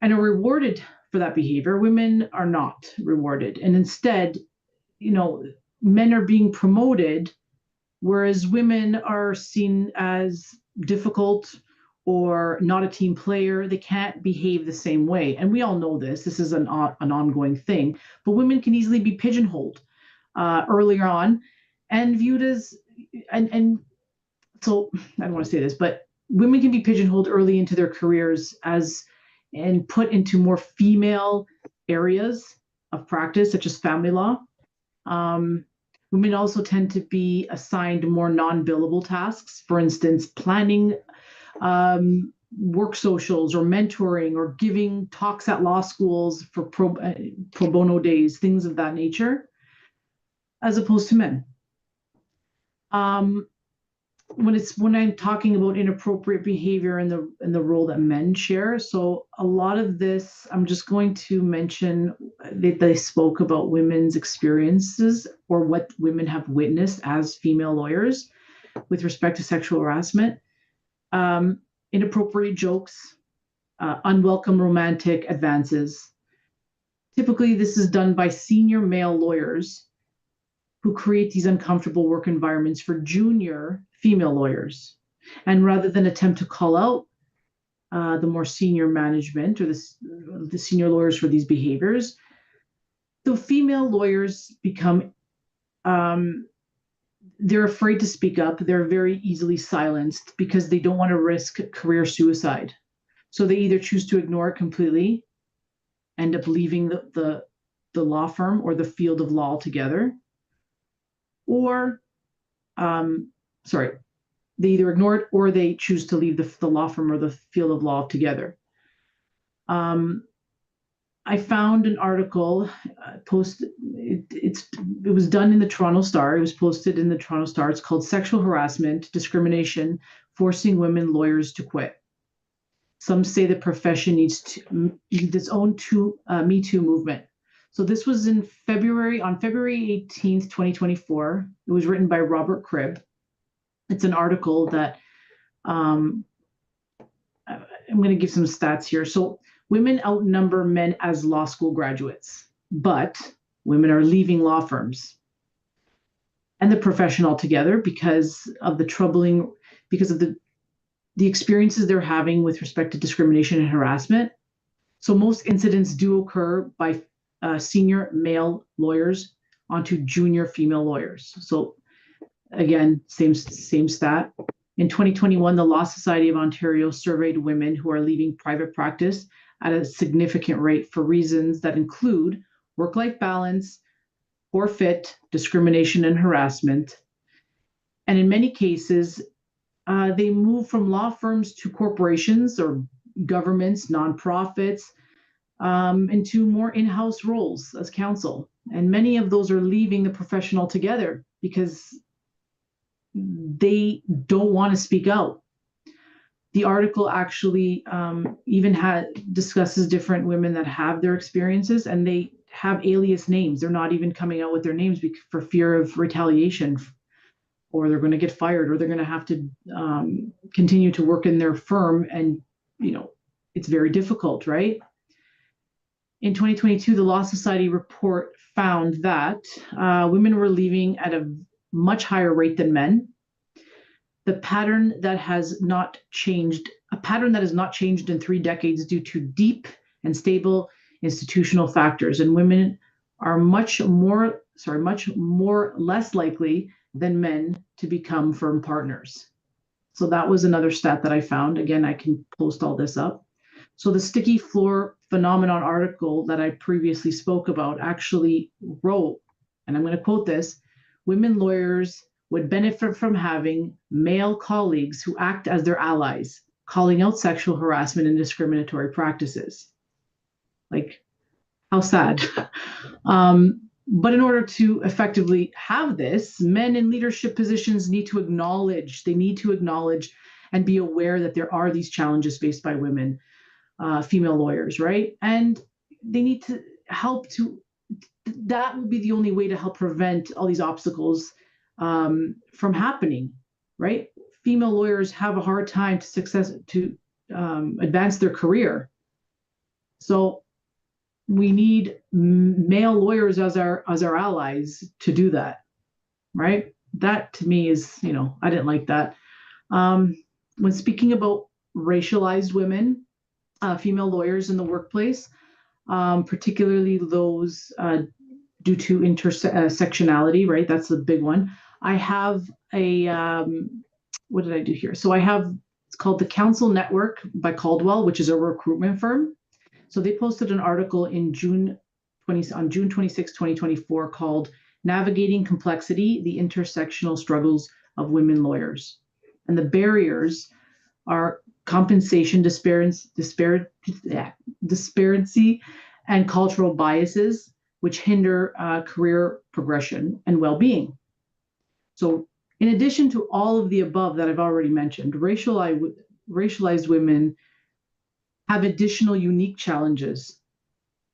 and are rewarded for that behavior, women are not rewarded. And instead, men are being promoted, whereas women are seen as difficult or not a team player, they can't behave the same way. And we all know this. This is an ongoing thing. But women can easily be pigeonholed earlier on and viewed as, and so I don't want to say this, but women can be pigeonholed early into their careers and put into more female areas of practice, such as family law. Women also tend to be assigned more non-billable tasks, for instance, planning work socials or mentoring or giving talks at law schools for pro bono days, things of that nature, as opposed to men. When I'm talking about inappropriate behavior and the role that men share, so a lot of this, I'm just going to mention that they spoke about women's experiences or what women have witnessed as female lawyers with respect to sexual harassment, inappropriate jokes, unwelcome romantic advances. Typically, this is done by senior male lawyers who create these uncomfortable work environments for junior female lawyers. And rather than attempt to call out the more senior management or the senior lawyers for these behaviors, the female lawyers become, they're afraid to speak up. They're very easily silenced because they don't want to risk career suicide. So they either choose to ignore it completely, end up leaving the law firm or the field of law altogether, or they either ignore it or they choose to leave the law firm or the field of law altogether. I found an article posted. It was done in the Toronto Star. It was posted in the Toronto Star. It's called "Sexual Harassment, Discrimination, Forcing Women Lawyers to Quit." Some say the profession needs its own Me Too movement. So this was on February 18th, 2024. It was written by Robert Cribb. It's an article that I'm going to give some stats here. So women outnumber men as law school graduates, but women are leaving law firms and the profession altogether because of the experiences they're having with respect to discrimination and harassment. So most incidents do occur by senior male lawyers onto junior female lawyers. So again, same stat. In 2021, the Law Society of Ontario surveyed women who are leaving private practice at a significant rate for reasons that include work-life balance, poor fit, discrimination, and harassment. And in many cases, they move from law firms to corporations or governments, nonprofits, into more in-house roles as counsel. And many of those are leaving the profession altogether because they don't want to speak out. The article actually even discusses different women that have their experiences, and they have alias names. They're not even coming out with their names for fear of retaliation, or they're going to get fired, or they're going to have to continue to work in their firm. And, it's very difficult, right? In 2022, the Law Society report found that women were leaving at a much higher rate than men. The pattern that has not changed in 3 decades due to deep and stable institutional factors. And women are much less likely than men to become firm partners. So that was another stat that I found. Again, I can post all this up. So the sticky floor phenomenon article that I previously spoke about actually wrote, and I'm going to quote this, women lawyers would benefit from having male colleagues who act as their allies, calling out sexual harassment and discriminatory practices. Like, how sad. But in order to effectively have this, men in leadership positions need to acknowledge and be aware that there are these challenges faced by women, female lawyers, right? And they need to that will be the only way to help prevent all these obstacles from happening, right? Female lawyers have a hard time to advance their career. So we need male lawyers as our allies to do that, right? That to me is, I didn't like that. When speaking about racialized women, female lawyers in the workplace, particularly those due to intersectionality, right? That's the big one. I have a, what did I do here? So I have, it's called the Counsel Network by Caldwell, which is a recruitment firm. So they posted an article in June 26, 2024 called Navigating Complexity, the Intersectional Struggles of Women Lawyers. And the barriers are compensation disparity and cultural biases, which hinder career progression and well-being. So in addition to all of the above that I've already mentioned, racialized women have additional unique challenges,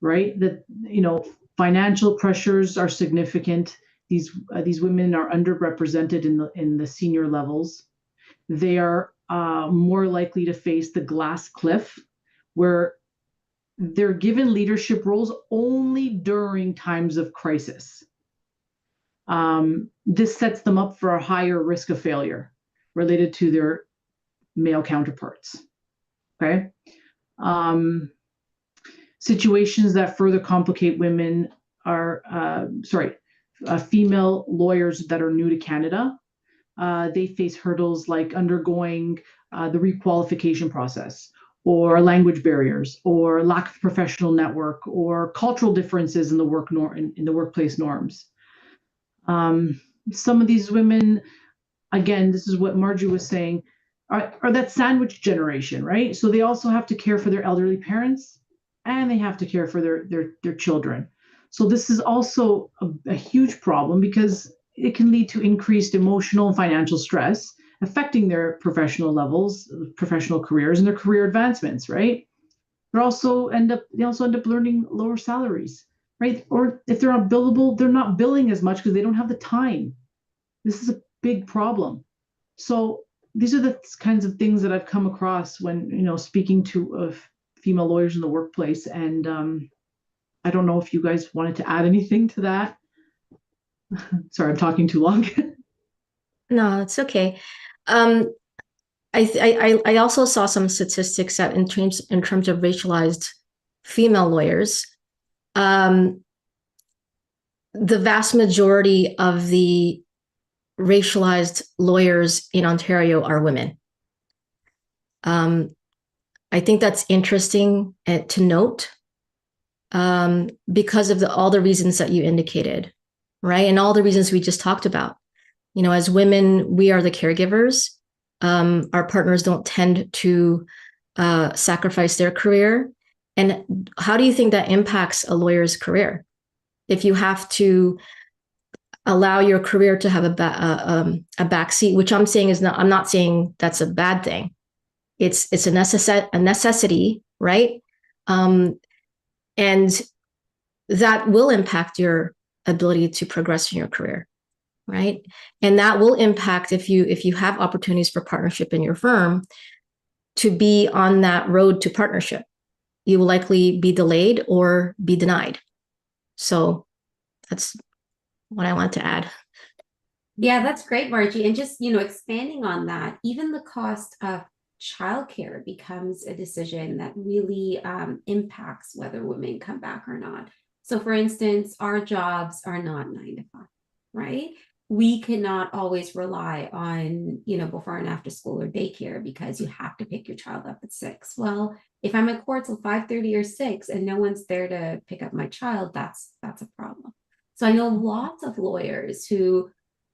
right? That, you know, financial pressures are significant. These women are underrepresented in the senior levels. They are more likely to face the glass cliff, where they're given leadership roles only during times of crisis. This sets them up for a higher risk of failure related to their male counterparts. Okay. Situations that further complicate women are, female lawyers that are new to Canada. They face hurdles like undergoing the requalification process, or language barriers, or lack of professional network, or cultural differences in the workplace norms. Some of these women, again, this is what Margie was saying, are that sandwich generation, right? So they also have to care for their elderly parents, and they have to care for their children. So this is also a huge problem, because it can lead to increased emotional and financial stress, affecting their professional levels, professional careers, and their career advancements, right? They also end up learning lower salaries, right? Or if they're not billable, they're not billing as much because they don't have the time. This is a big problem. So these are the kinds of things that I've come across when, you know, speaking to female lawyers in the workplace. And I don't know if you guys wanted to add anything to that. Sorry, I'm talking too long. No, it's okay. I also saw some statistics that in terms of racialized female lawyers, the vast majority of the racialized lawyers in Ontario are women. I think that's interesting to note, because of all the reasons that you indicated, right? And all the reasons we just talked about. You know, as women, we are the caregivers. Our partners don't tend to sacrifice their career. And how do you think that impacts a lawyer's career? If you have to allow your career to have a backseat, which I'm saying is not, I'm not saying that's a bad thing. It's a necessity, right? And that will impact your ability to progress in your career, right? And that will impact if you have opportunities for partnership in your firm, to be on that road to partnership. You will likely be delayed or be denied. So that's what I want to add. Yeah, that's great, Margie. And just, you know, expanding on that, even the cost of childcare becomes a decision that really impacts whether women come back or not. So for instance, our jobs are not 9 to 5, right? We cannot always rely on, you know, before and after school or daycare, because you have to pick your child up at 6. Well, if I'm at court till 5:30 or 6 and no one's there to pick up my child, that's a problem. So I know lots of lawyers who,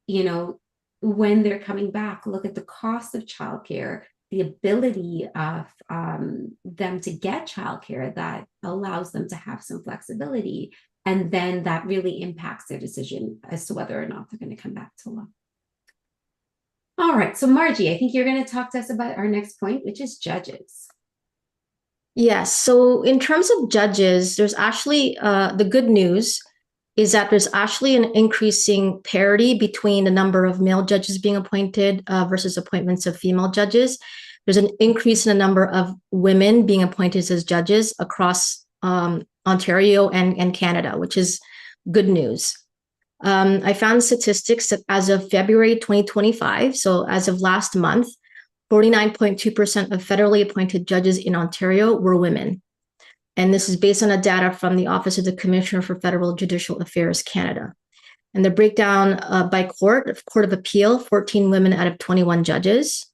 you know, when they're coming back, look at the cost of childcare, the ability of them to get childcare that allows them to have some flexibility. And then that really impacts their decision as to whether or not they're going to come back to law. All right. So Margie, I think you're going to talk to us about our next point, which is judges. Yes. So in terms of judges, there's actually the good news is that there's actually an increasing parity between the number of male judges being appointed versus appointments of female judges. There's an increase in the number of women being appointed as judges across Ontario and Canada, which is good news. I found statistics that as of February 2025, so as of last month, 49.2% of federally appointed judges in Ontario were women. And this is based on the data from the Office of the Commissioner for Federal Judicial Affairs, Canada. And the breakdown by Court of Appeal, 14 women out of 21 judges.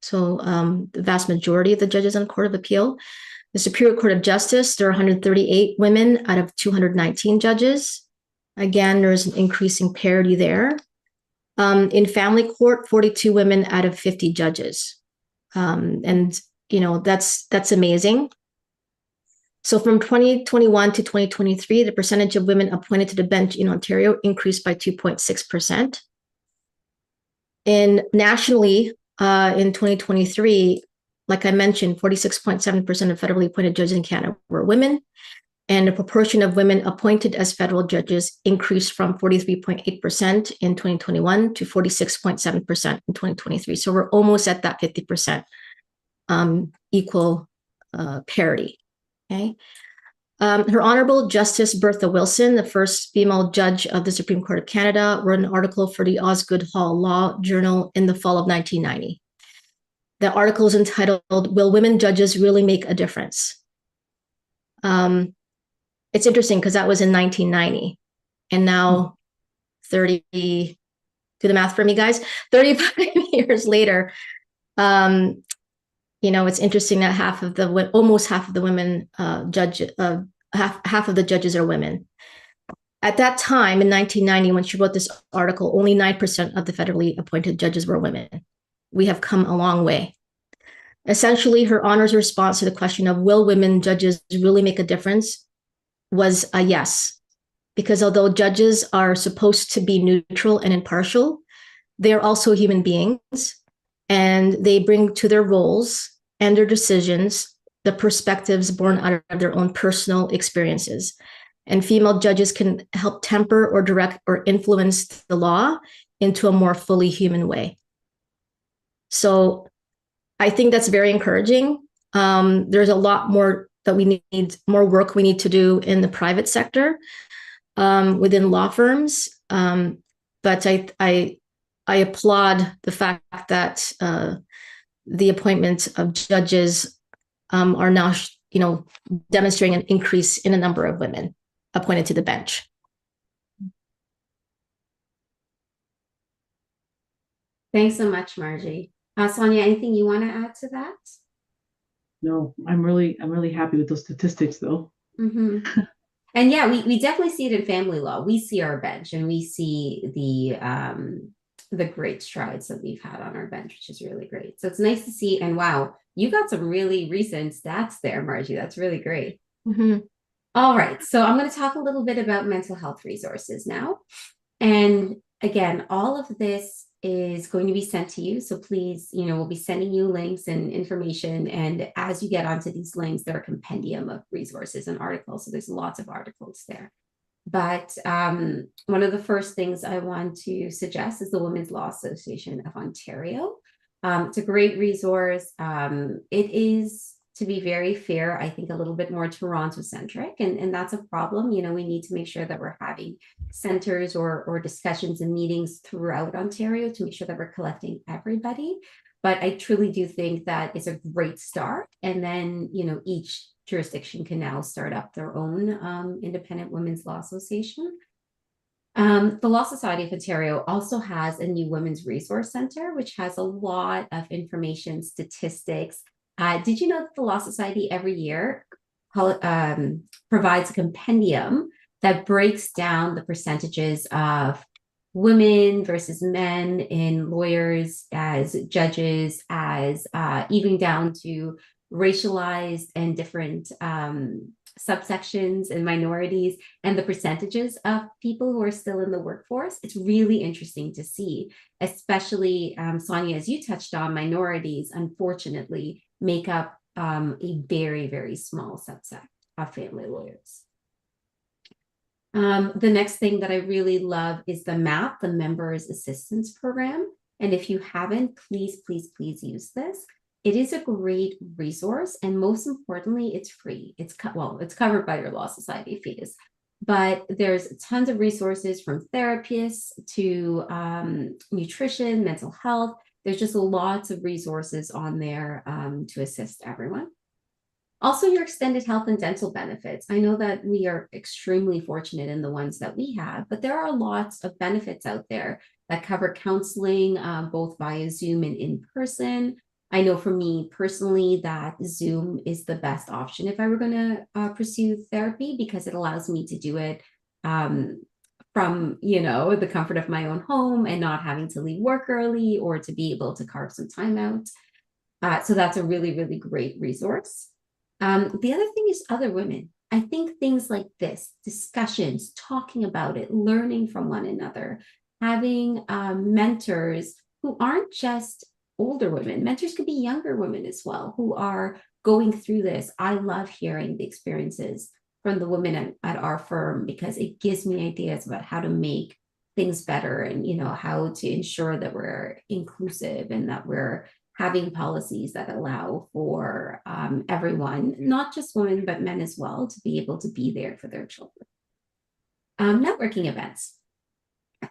So the vast majority of the judges on Court of Appeal. The Superior Court of Justice, there are 138 women out of 219 judges. Again, there's an increasing parity there. In family court, 42 women out of 50 judges. And, that's amazing. So from 2021 to 2023, the percentage of women appointed to the bench in Ontario increased by 2.6%. Nationally, in 2023, like I mentioned, 46.7% of federally appointed judges in Canada were women, and the proportion of women appointed as federal judges increased from 43.8% in 2021 to 46.7% in 2023. So we're almost at that 50% equal parity. Okay. Her Honorable Justice Bertha Wilson, the first female judge of the Supreme Court of Canada, wrote an article for the Osgoode Hall Law Journal in the fall of 1990. The article is entitled, "Will Women Judges Really Make a Difference?" It's interesting because that was in 1990. And now 30, do the math for me, guys, 35 years later, it's interesting that almost half of the women half of the judges are women. At that time in 1990, when she wrote this article, only 9% of the federally appointed judges were women. We have come a long way. Essentially, her Honor's response to the question of will women judges really make a difference was a yes, because although judges are supposed to be neutral and impartial, they are also human beings, and they bring to their roles and their decisions the perspectives born out of their own personal experiences. And female judges can help temper or direct or influence the law into a more fully human way. So I think that's very encouraging. There's a lot more that we need, more work we need to do in the private sector within law firms. But I applaud the fact that the appointment of judges are now, demonstrating an increase in the number of women appointed to the bench. Thanks so much, Margie. Sonia, anything you want to add to that? No, I'm really happy with those statistics, though. Mm-hmm. And yeah, we definitely see it in family law. We see our bench, and we see the great strides that we've had on our bench, which is really great. So it's nice to see. And wow, you got some really recent stats there, Margie. That's really great. Mm-hmm. All right, so I'm going to talk a little bit about mental health resources now. And again, all of this is going to be sent to you. So please, we'll be sending you links and information. And as you get onto these links, there are a compendium of resources and articles. So there's lots of articles there. But one of the first things I want to suggest is the Women's Law Association of Ontario. It's a great resource. It is, to be very fair, I think a little bit more Toronto-centric, and that's a problem. We need to make sure that we're having centers or discussions and meetings throughout Ontario to make sure that we're collecting everybody. But I truly do think that it's a great start. And then, each jurisdiction can now start up their own independent women's law association. The Law Society of Ontario also has a new Women's Resource Center, which has a lot of information, statistics. Did you know that the Law Society every year provides a compendium that breaks down the percentages of women versus men in lawyers, as judges, as even down to racialized and different subsections and minorities, and the percentages of people who are still in the workforce? It's really interesting to see, especially Sonia, as you touched on, minorities unfortunately make up a very, very small subset of family lawyers. The next thing that I really love is the MAP, the Members Assistance Program. And if you haven't, please, please, please use this. It is a great resource, and most importantly, it's free. It's covered by your Law Society fees, but there's tons of resources from therapists to nutrition, mental health. There's just lots of resources on there to assist everyone. Also, your extended health and dental benefits. I know that we are extremely fortunate in the ones that we have, but there are lots of benefits out there that cover counseling, both via Zoom and in person. I know for me personally that Zoom is the best option if I were going to pursue therapy, because it allows me to do it from, the comfort of my own home and not having to leave work early or to be able to carve some time out. So that's a really, really great resource. The other thing is other women. I think things like this, discussions, talking about it, learning from one another, having mentors who aren't just older women. Mentors could be younger women as well who are going through this. I love hearing the experiences from the women at our firm, because it gives me ideas about how to make things better and, how to ensure that we're inclusive and that we're having policies that allow for everyone, not just women, but men as well, to be able to be there for their children. Networking events.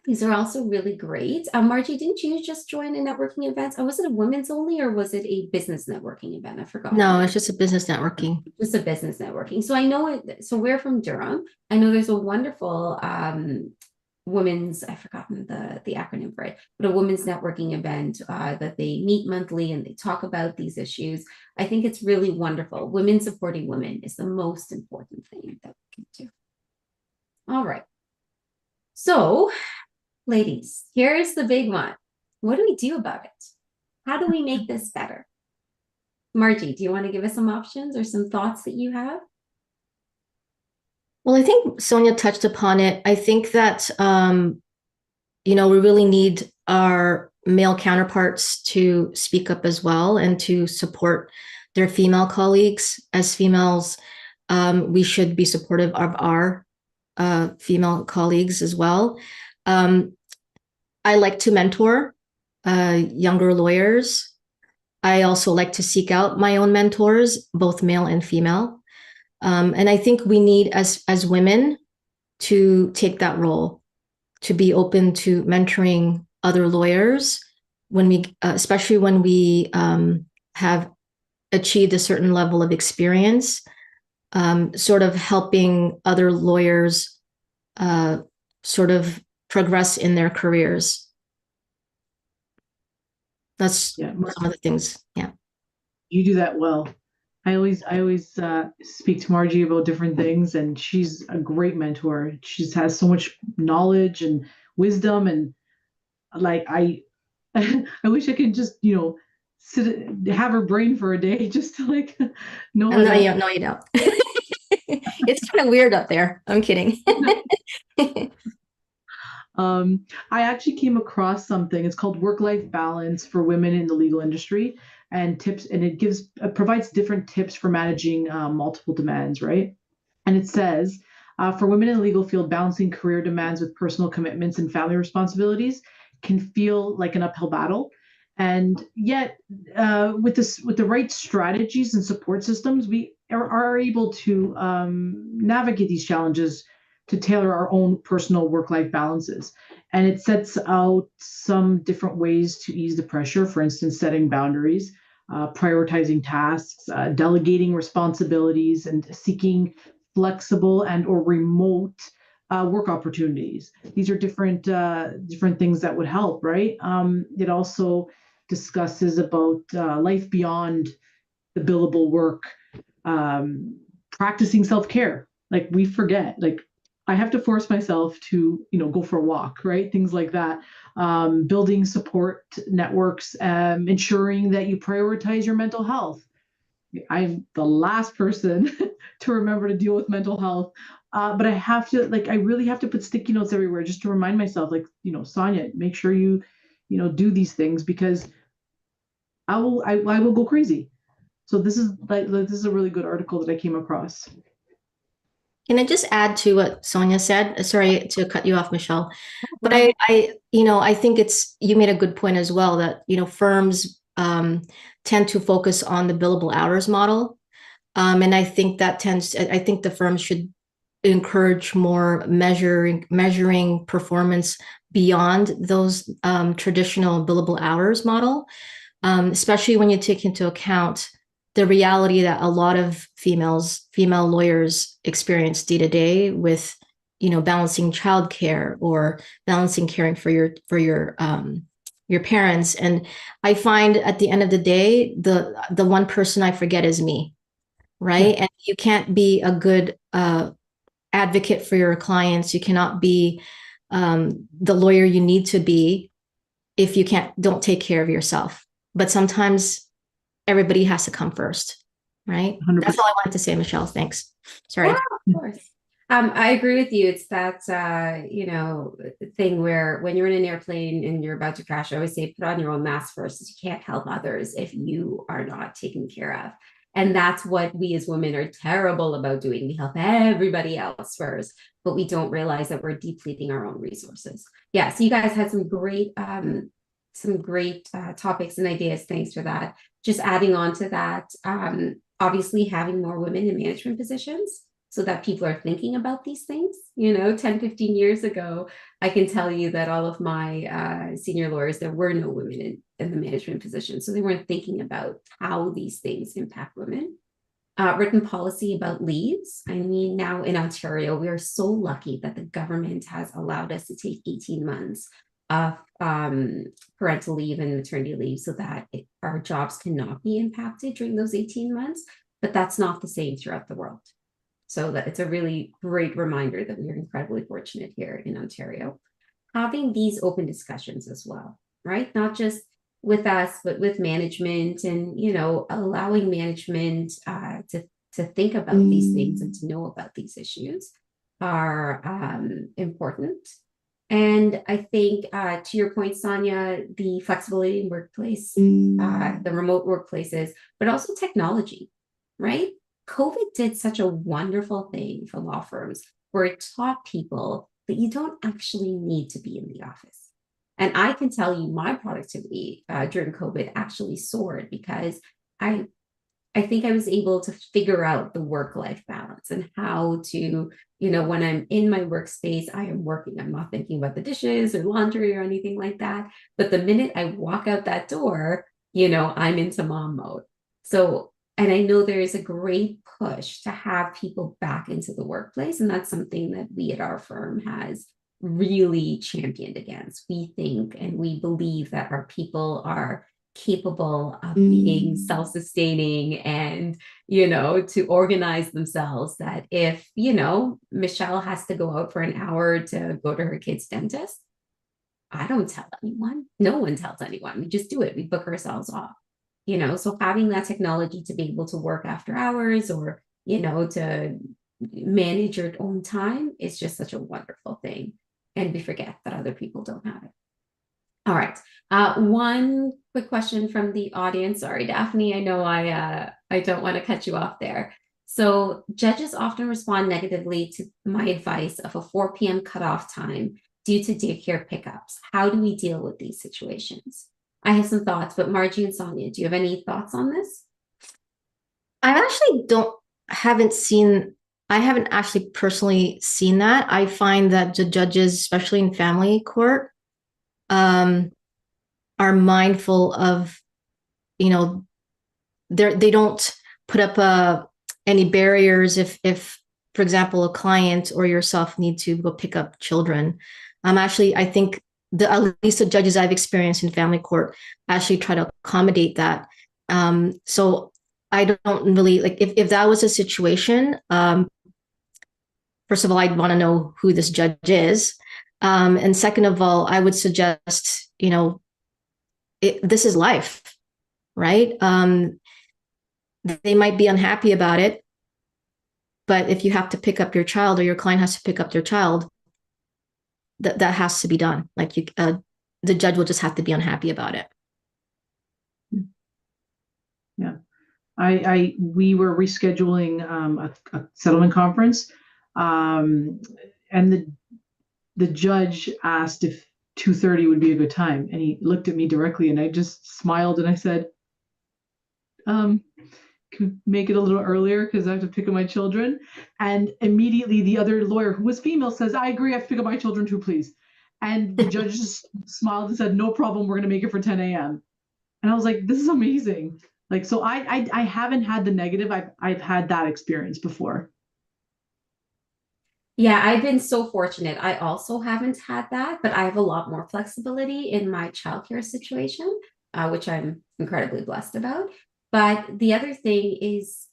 These are also really great. Margie, didn't you just join a networking event? Was it a women's only or was it a business networking event? I forgot. No, it's just a business networking. Just a business networking. So I know it. So we're from Durham. I know there's a wonderful women's, I've forgotten the acronym for it, but a women's networking event that they meet monthly and they talk about these issues. I think it's really wonderful. Women supporting women is the most important thing that we can do. All right. So, ladies, here's the big one. What do we do about it? How do we make this better? Margie, do you want to give us some options or some thoughts that you have? Well, I think Sonia touched upon it. I think that, we really need our male counterparts to speak up as well and to support their female colleagues. As females, we should be supportive of our female colleagues as well. I like to mentor younger lawyers. I also like to seek out my own mentors, both male and female. And I think we need, as women, to take that role, to be open to mentoring other lawyers when we, especially when we have achieved a certain level of experience, sort of helping other lawyers sort of progress in their careers. That's some of the things. Yeah. You do that well. I always speak to Margie about different things, and she's a great mentor. She has so much knowledge and wisdom, and like I wish I could just have her brain for a day just to know. No, you don't. It's kind of weird up there. I'm kidding. I actually came across something. It's called Work-Life Balance for Women in the Legal Industry, and tips, and it provides different tips for managing multiple demands, right? And it says, for women in the legal field, balancing career demands with personal commitments and family responsibilities can feel like an uphill battle. And yet, with the right strategies and support systems, we are able to navigate these challenges to tailor our own personal work-life balances. And it sets out some different ways to ease the pressure, for instance, setting boundaries, prioritizing tasks, delegating responsibilities, and seeking flexible and or remote work opportunities. These are different things that would help, right? It also discusses about life beyond the billable work, practicing self-care. Like we forget, I have to force myself to, go for a walk, right? Things like that. Building support networks, ensuring that you prioritize your mental health. I'm the last person to remember to deal with mental health. But I have to, I really have to put sticky notes everywhere just to remind myself, Sonia, make sure you, do these things, because I will go crazy. So this is a really good article that I came across. Can I just add to what Sonia said? Sorry to cut you off, Michelle, but I think you made a good point as well that, firms tend to focus on the billable hours model. And I think I think the firms should encourage more measuring performance beyond those traditional billable hours model, especially when you take into account the reality that a lot of female lawyers experience day to day with, balancing childcare or balancing caring for your parents. And I find at the end of the day, the one person I forget is me, right? And you can't be a good advocate for your clients. You cannot be the lawyer you need to be if you don't take care of yourself. But sometimes everybody has to come first, right? 100%. That's all I wanted to say, Michelle. Thanks. Sorry. Yeah, of course. I agree with you. It's that, thing where when you're in an airplane and you're about to crash, I always say, put on your own mask first. You can't help others if you are not taken care of. And that's what we as women are terrible about doing. We help everybody else first, but we don't realize that we're depleting our own resources. Yeah, so you guys had some great topics and ideas. Thanks for that. Just adding on to that, obviously having more women in management positions so that people are thinking about these things. 10, 15 years ago, I can tell you that all of my senior lawyers, there were no women in the management position. So they weren't thinking about how these things impact women. Written policy about leaves. I mean, now in Ontario, we are so lucky that the government has allowed us to take 18 months of parental leave and maternity leave so that our jobs cannot be impacted during those 18 months, but that's not the same throughout the world. So that it's a really great reminder that we are incredibly fortunate here in Ontario. Having these open discussions as well, right? Not just with us, but with management and, allowing management to think about these things and to know about these issues are important. And I think to your point, Sonia, the flexibility in workplace, the remote workplaces, but also technology, right? COVID did such a wonderful thing for law firms where it taught people that you don't actually need to be in the office. And I can tell you my productivity during COVID actually soared because I think I was able to figure out the work-life balance and how to, when I'm in my workspace, I am working. I'm not thinking about the dishes or laundry or anything like that. But the minute I walk out that door, I'm into mom mode. So, and I know there is a great push to have people back into the workplace. And that's something that we at our firm has really championed against. We think and we believe that our people are capable of being self-sustaining and, to organize themselves, that if, Michelle has to go out for an hour to go to her kid's dentist, I don't tell anyone. No one tells anyone. We just do it. We book ourselves off, so having that technology to be able to work after hours or, to manage your own time is just such a wonderful thing. And we forget that other people don't have it. All right. One quick question from the audience. Sorry, Daphne, I know I don't want to cut you off there. So judges often respond negatively to my advice of a 4 p.m. cutoff time due to daycare pickups. How do we deal with these situations? I have some thoughts, but Margie and Sonia, do you have any thoughts on this? I haven't actually personally seen that. I find that the judges, especially in family court, are mindful of, they don't put up any barriers if, for example, a client or yourself need to go pick up children. I think at least the judges I've experienced in family court actually try to accommodate that. So I don't really if that was a situation. First of all, I'd want to know who this judge is. And second of all, I would suggest, this is life, right? They might be unhappy about it, but if you have to pick up your child or your client has to pick up their child, that has to be done. The judge will just have to be unhappy about it. Yeah, we were rescheduling a settlement conference, and the judge asked if 2:30 would be a good time, and he looked at me directly, and I just smiled and I said, "Can we make it a little earlier because I have to pick up my children?" And immediately the other lawyer, who was female, says, "I agree. I have to pick up my children too, please." And the judge just smiled and said, no problem, we're going to make it for 10 a.m. And I was like, this is amazing. Like, so I haven't had the negative. I've had that experience before. Yeah, I've been so fortunate. I also haven't had that, but I have a lot more flexibility in my childcare situation, which I'm incredibly blessed about. But the other thing is,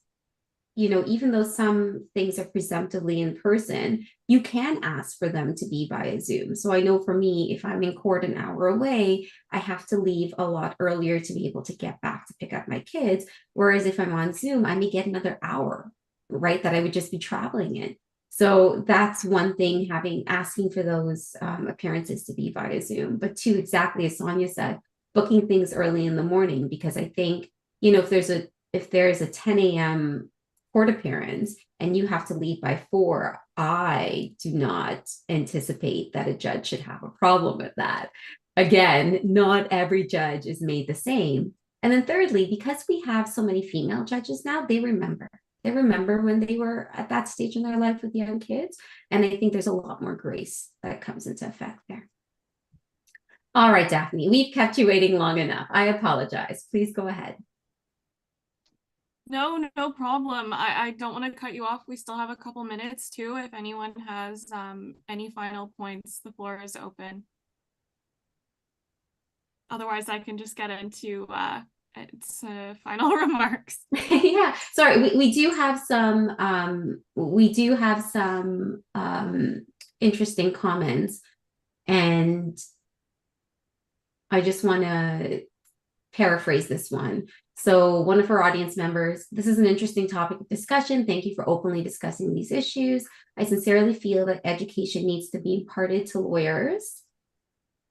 even though some things are presumptively in person, you can ask for them to be via Zoom. So I know for me, if I'm in court an hour away, I have to leave a lot earlier to be able to get back to pick up my kids. Whereas if I'm on Zoom, I may get another hour, right, that I would just be traveling in. So that's one thing, asking for those appearances to be via Zoom. But two, exactly as Sonia said, booking things early in the morning, because I think, if there's a 10 a.m. court appearance and you have to leave by 4, I do not anticipate that a judge should have a problem with that. Again, not every judge is made the same. And then thirdly, because we have so many female judges now, they remember when they were at that stage in their life with young kids. And I think there's a lot more grace that comes into effect there. All right, Daphne, we've kept you waiting long enough. I apologize. Please go ahead. No problem. I don't want to cut you off. We still have a couple minutes too. If anyone has any final points, the floor is open. Otherwise, I can just get into its final remarks. Yeah, sorry. We do have some interesting comments, and I just want to paraphrase this one. So one of our audience members, this is an interesting topic of discussion. Thank you for openly discussing these issues. I sincerely feel that education needs to be imparted to lawyers,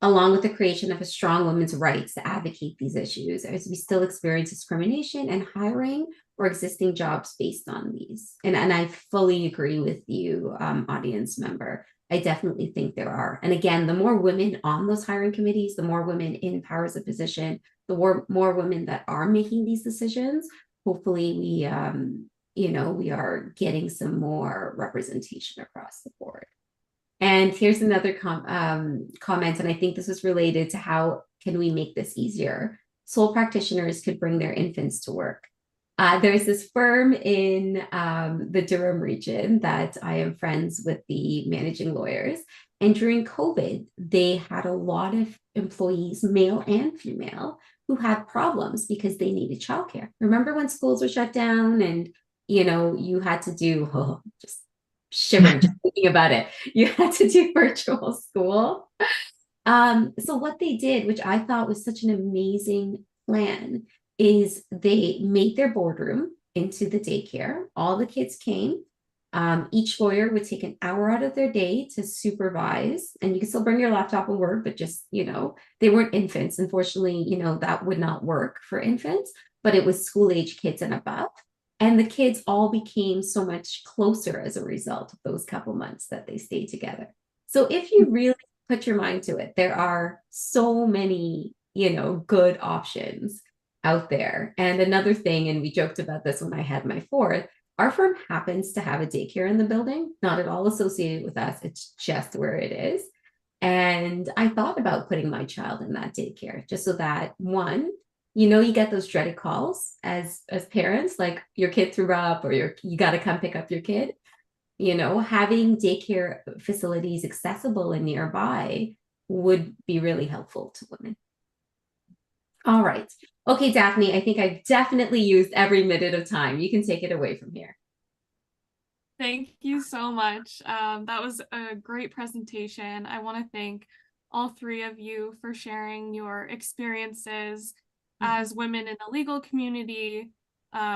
along with the creation of a strong women's rights to advocate these issues, as we still experience discrimination and hiring or existing jobs based on these. And I fully agree with you, audience member. I definitely think there are. And again, the more women on those hiring committees, the more women in powers of position, the more women that are making these decisions, hopefully we are getting some more representation across the board. And here's another comment, and I think this is related to how can we make this easier. Sole practitioners could bring their infants to work. There's this firm in the Durham region that I am friends with the managing lawyers. And during COVID, they had a lot of employees, male and female, who had problems because they needed childcare. Remember when schools were shut down and, you had to do, just shivering just thinking about it. You had to do virtual school. So what they did, which I thought was such an amazing plan, is they made their boardroom into the daycare. All the kids came. Each lawyer would take an hour out of their day to supervise, and you can still bring your laptop and work, but just, they weren't infants. Unfortunately, that would not work for infants, but it was school age kids and above. And the kids all became so much closer as a result of those couple months that they stayed together. So if you really put your mind to it, there are so many, good options out there. And another thing, and we joked about this when I had my fourth, our firm happens to have a daycare in the building, not at all associated with us. It's just where it is. And I thought about putting my child in that daycare just so that, one, you get those dreaded calls as parents, like your kid threw up or you got to come pick up your kid. Having daycare facilities accessible and nearby would be really helpful to women. All right. Okay, Daphne, I think I've definitely used every minute of time. You can take it away from here. Thank you so much. That was a great presentation. I want to thank all three of you for sharing your experiences as women in the legal community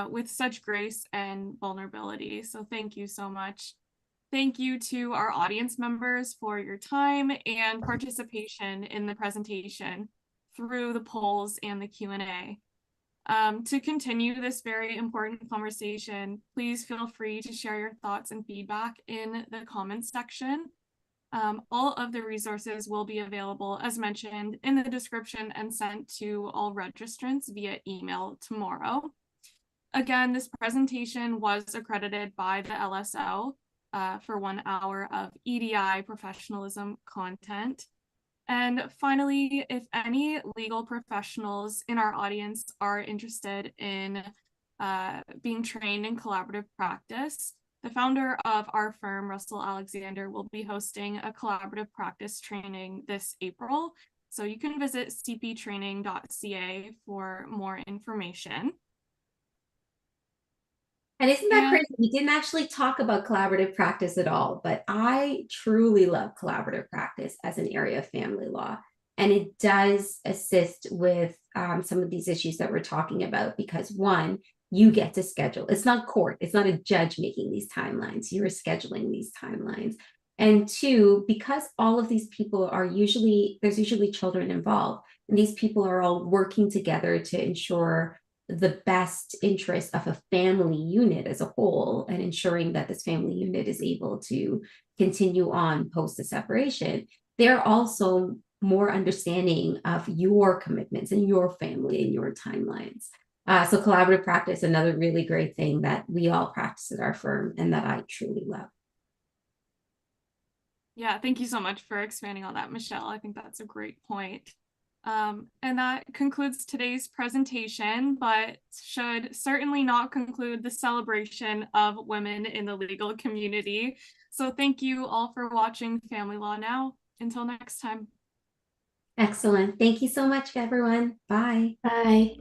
with such grace and vulnerability. So thank you so much. Thank you to our audience members for your time and participation in the presentation through the polls and the Q&A. To continue this very important conversation, please feel free to share your thoughts and feedback in the comments section. All of the resources will be available, as mentioned, in the description and sent to all registrants via email tomorrow. Again, this presentation was accredited by the LSO for 1 hour of EDI professionalism content. And finally, if any legal professionals in our audience are interested in being trained in collaborative practice, the founder of our firm, Russell Alexander, will be hosting a collaborative practice training this April. So you can visit cptraining.ca for more information. And isn't that crazy? We didn't actually talk about collaborative practice at all, but I truly love collaborative practice as an area of family law. And it does assist with some of these issues that we're talking about, because one, you get to schedule. It's not court. It's not a judge making these timelines. You are scheduling these timelines. And two, because all of these people are there's usually children involved, and these people are all working together to ensure the best interest of a family unit as a whole, and ensuring that this family unit is able to continue on post the separation. They're also more understanding of your commitments and your family and your timelines. So collaborative practice, another really great thing that we all practice at our firm and that I truly love. Yeah, thank you so much for expanding on that, Michelle. I think that's a great point. And that concludes today's presentation, but should certainly not conclude the celebration of women in the legal community. So thank you all for watching Family Law Now. Until next time. Excellent. Thank you so much, everyone. Bye. Bye.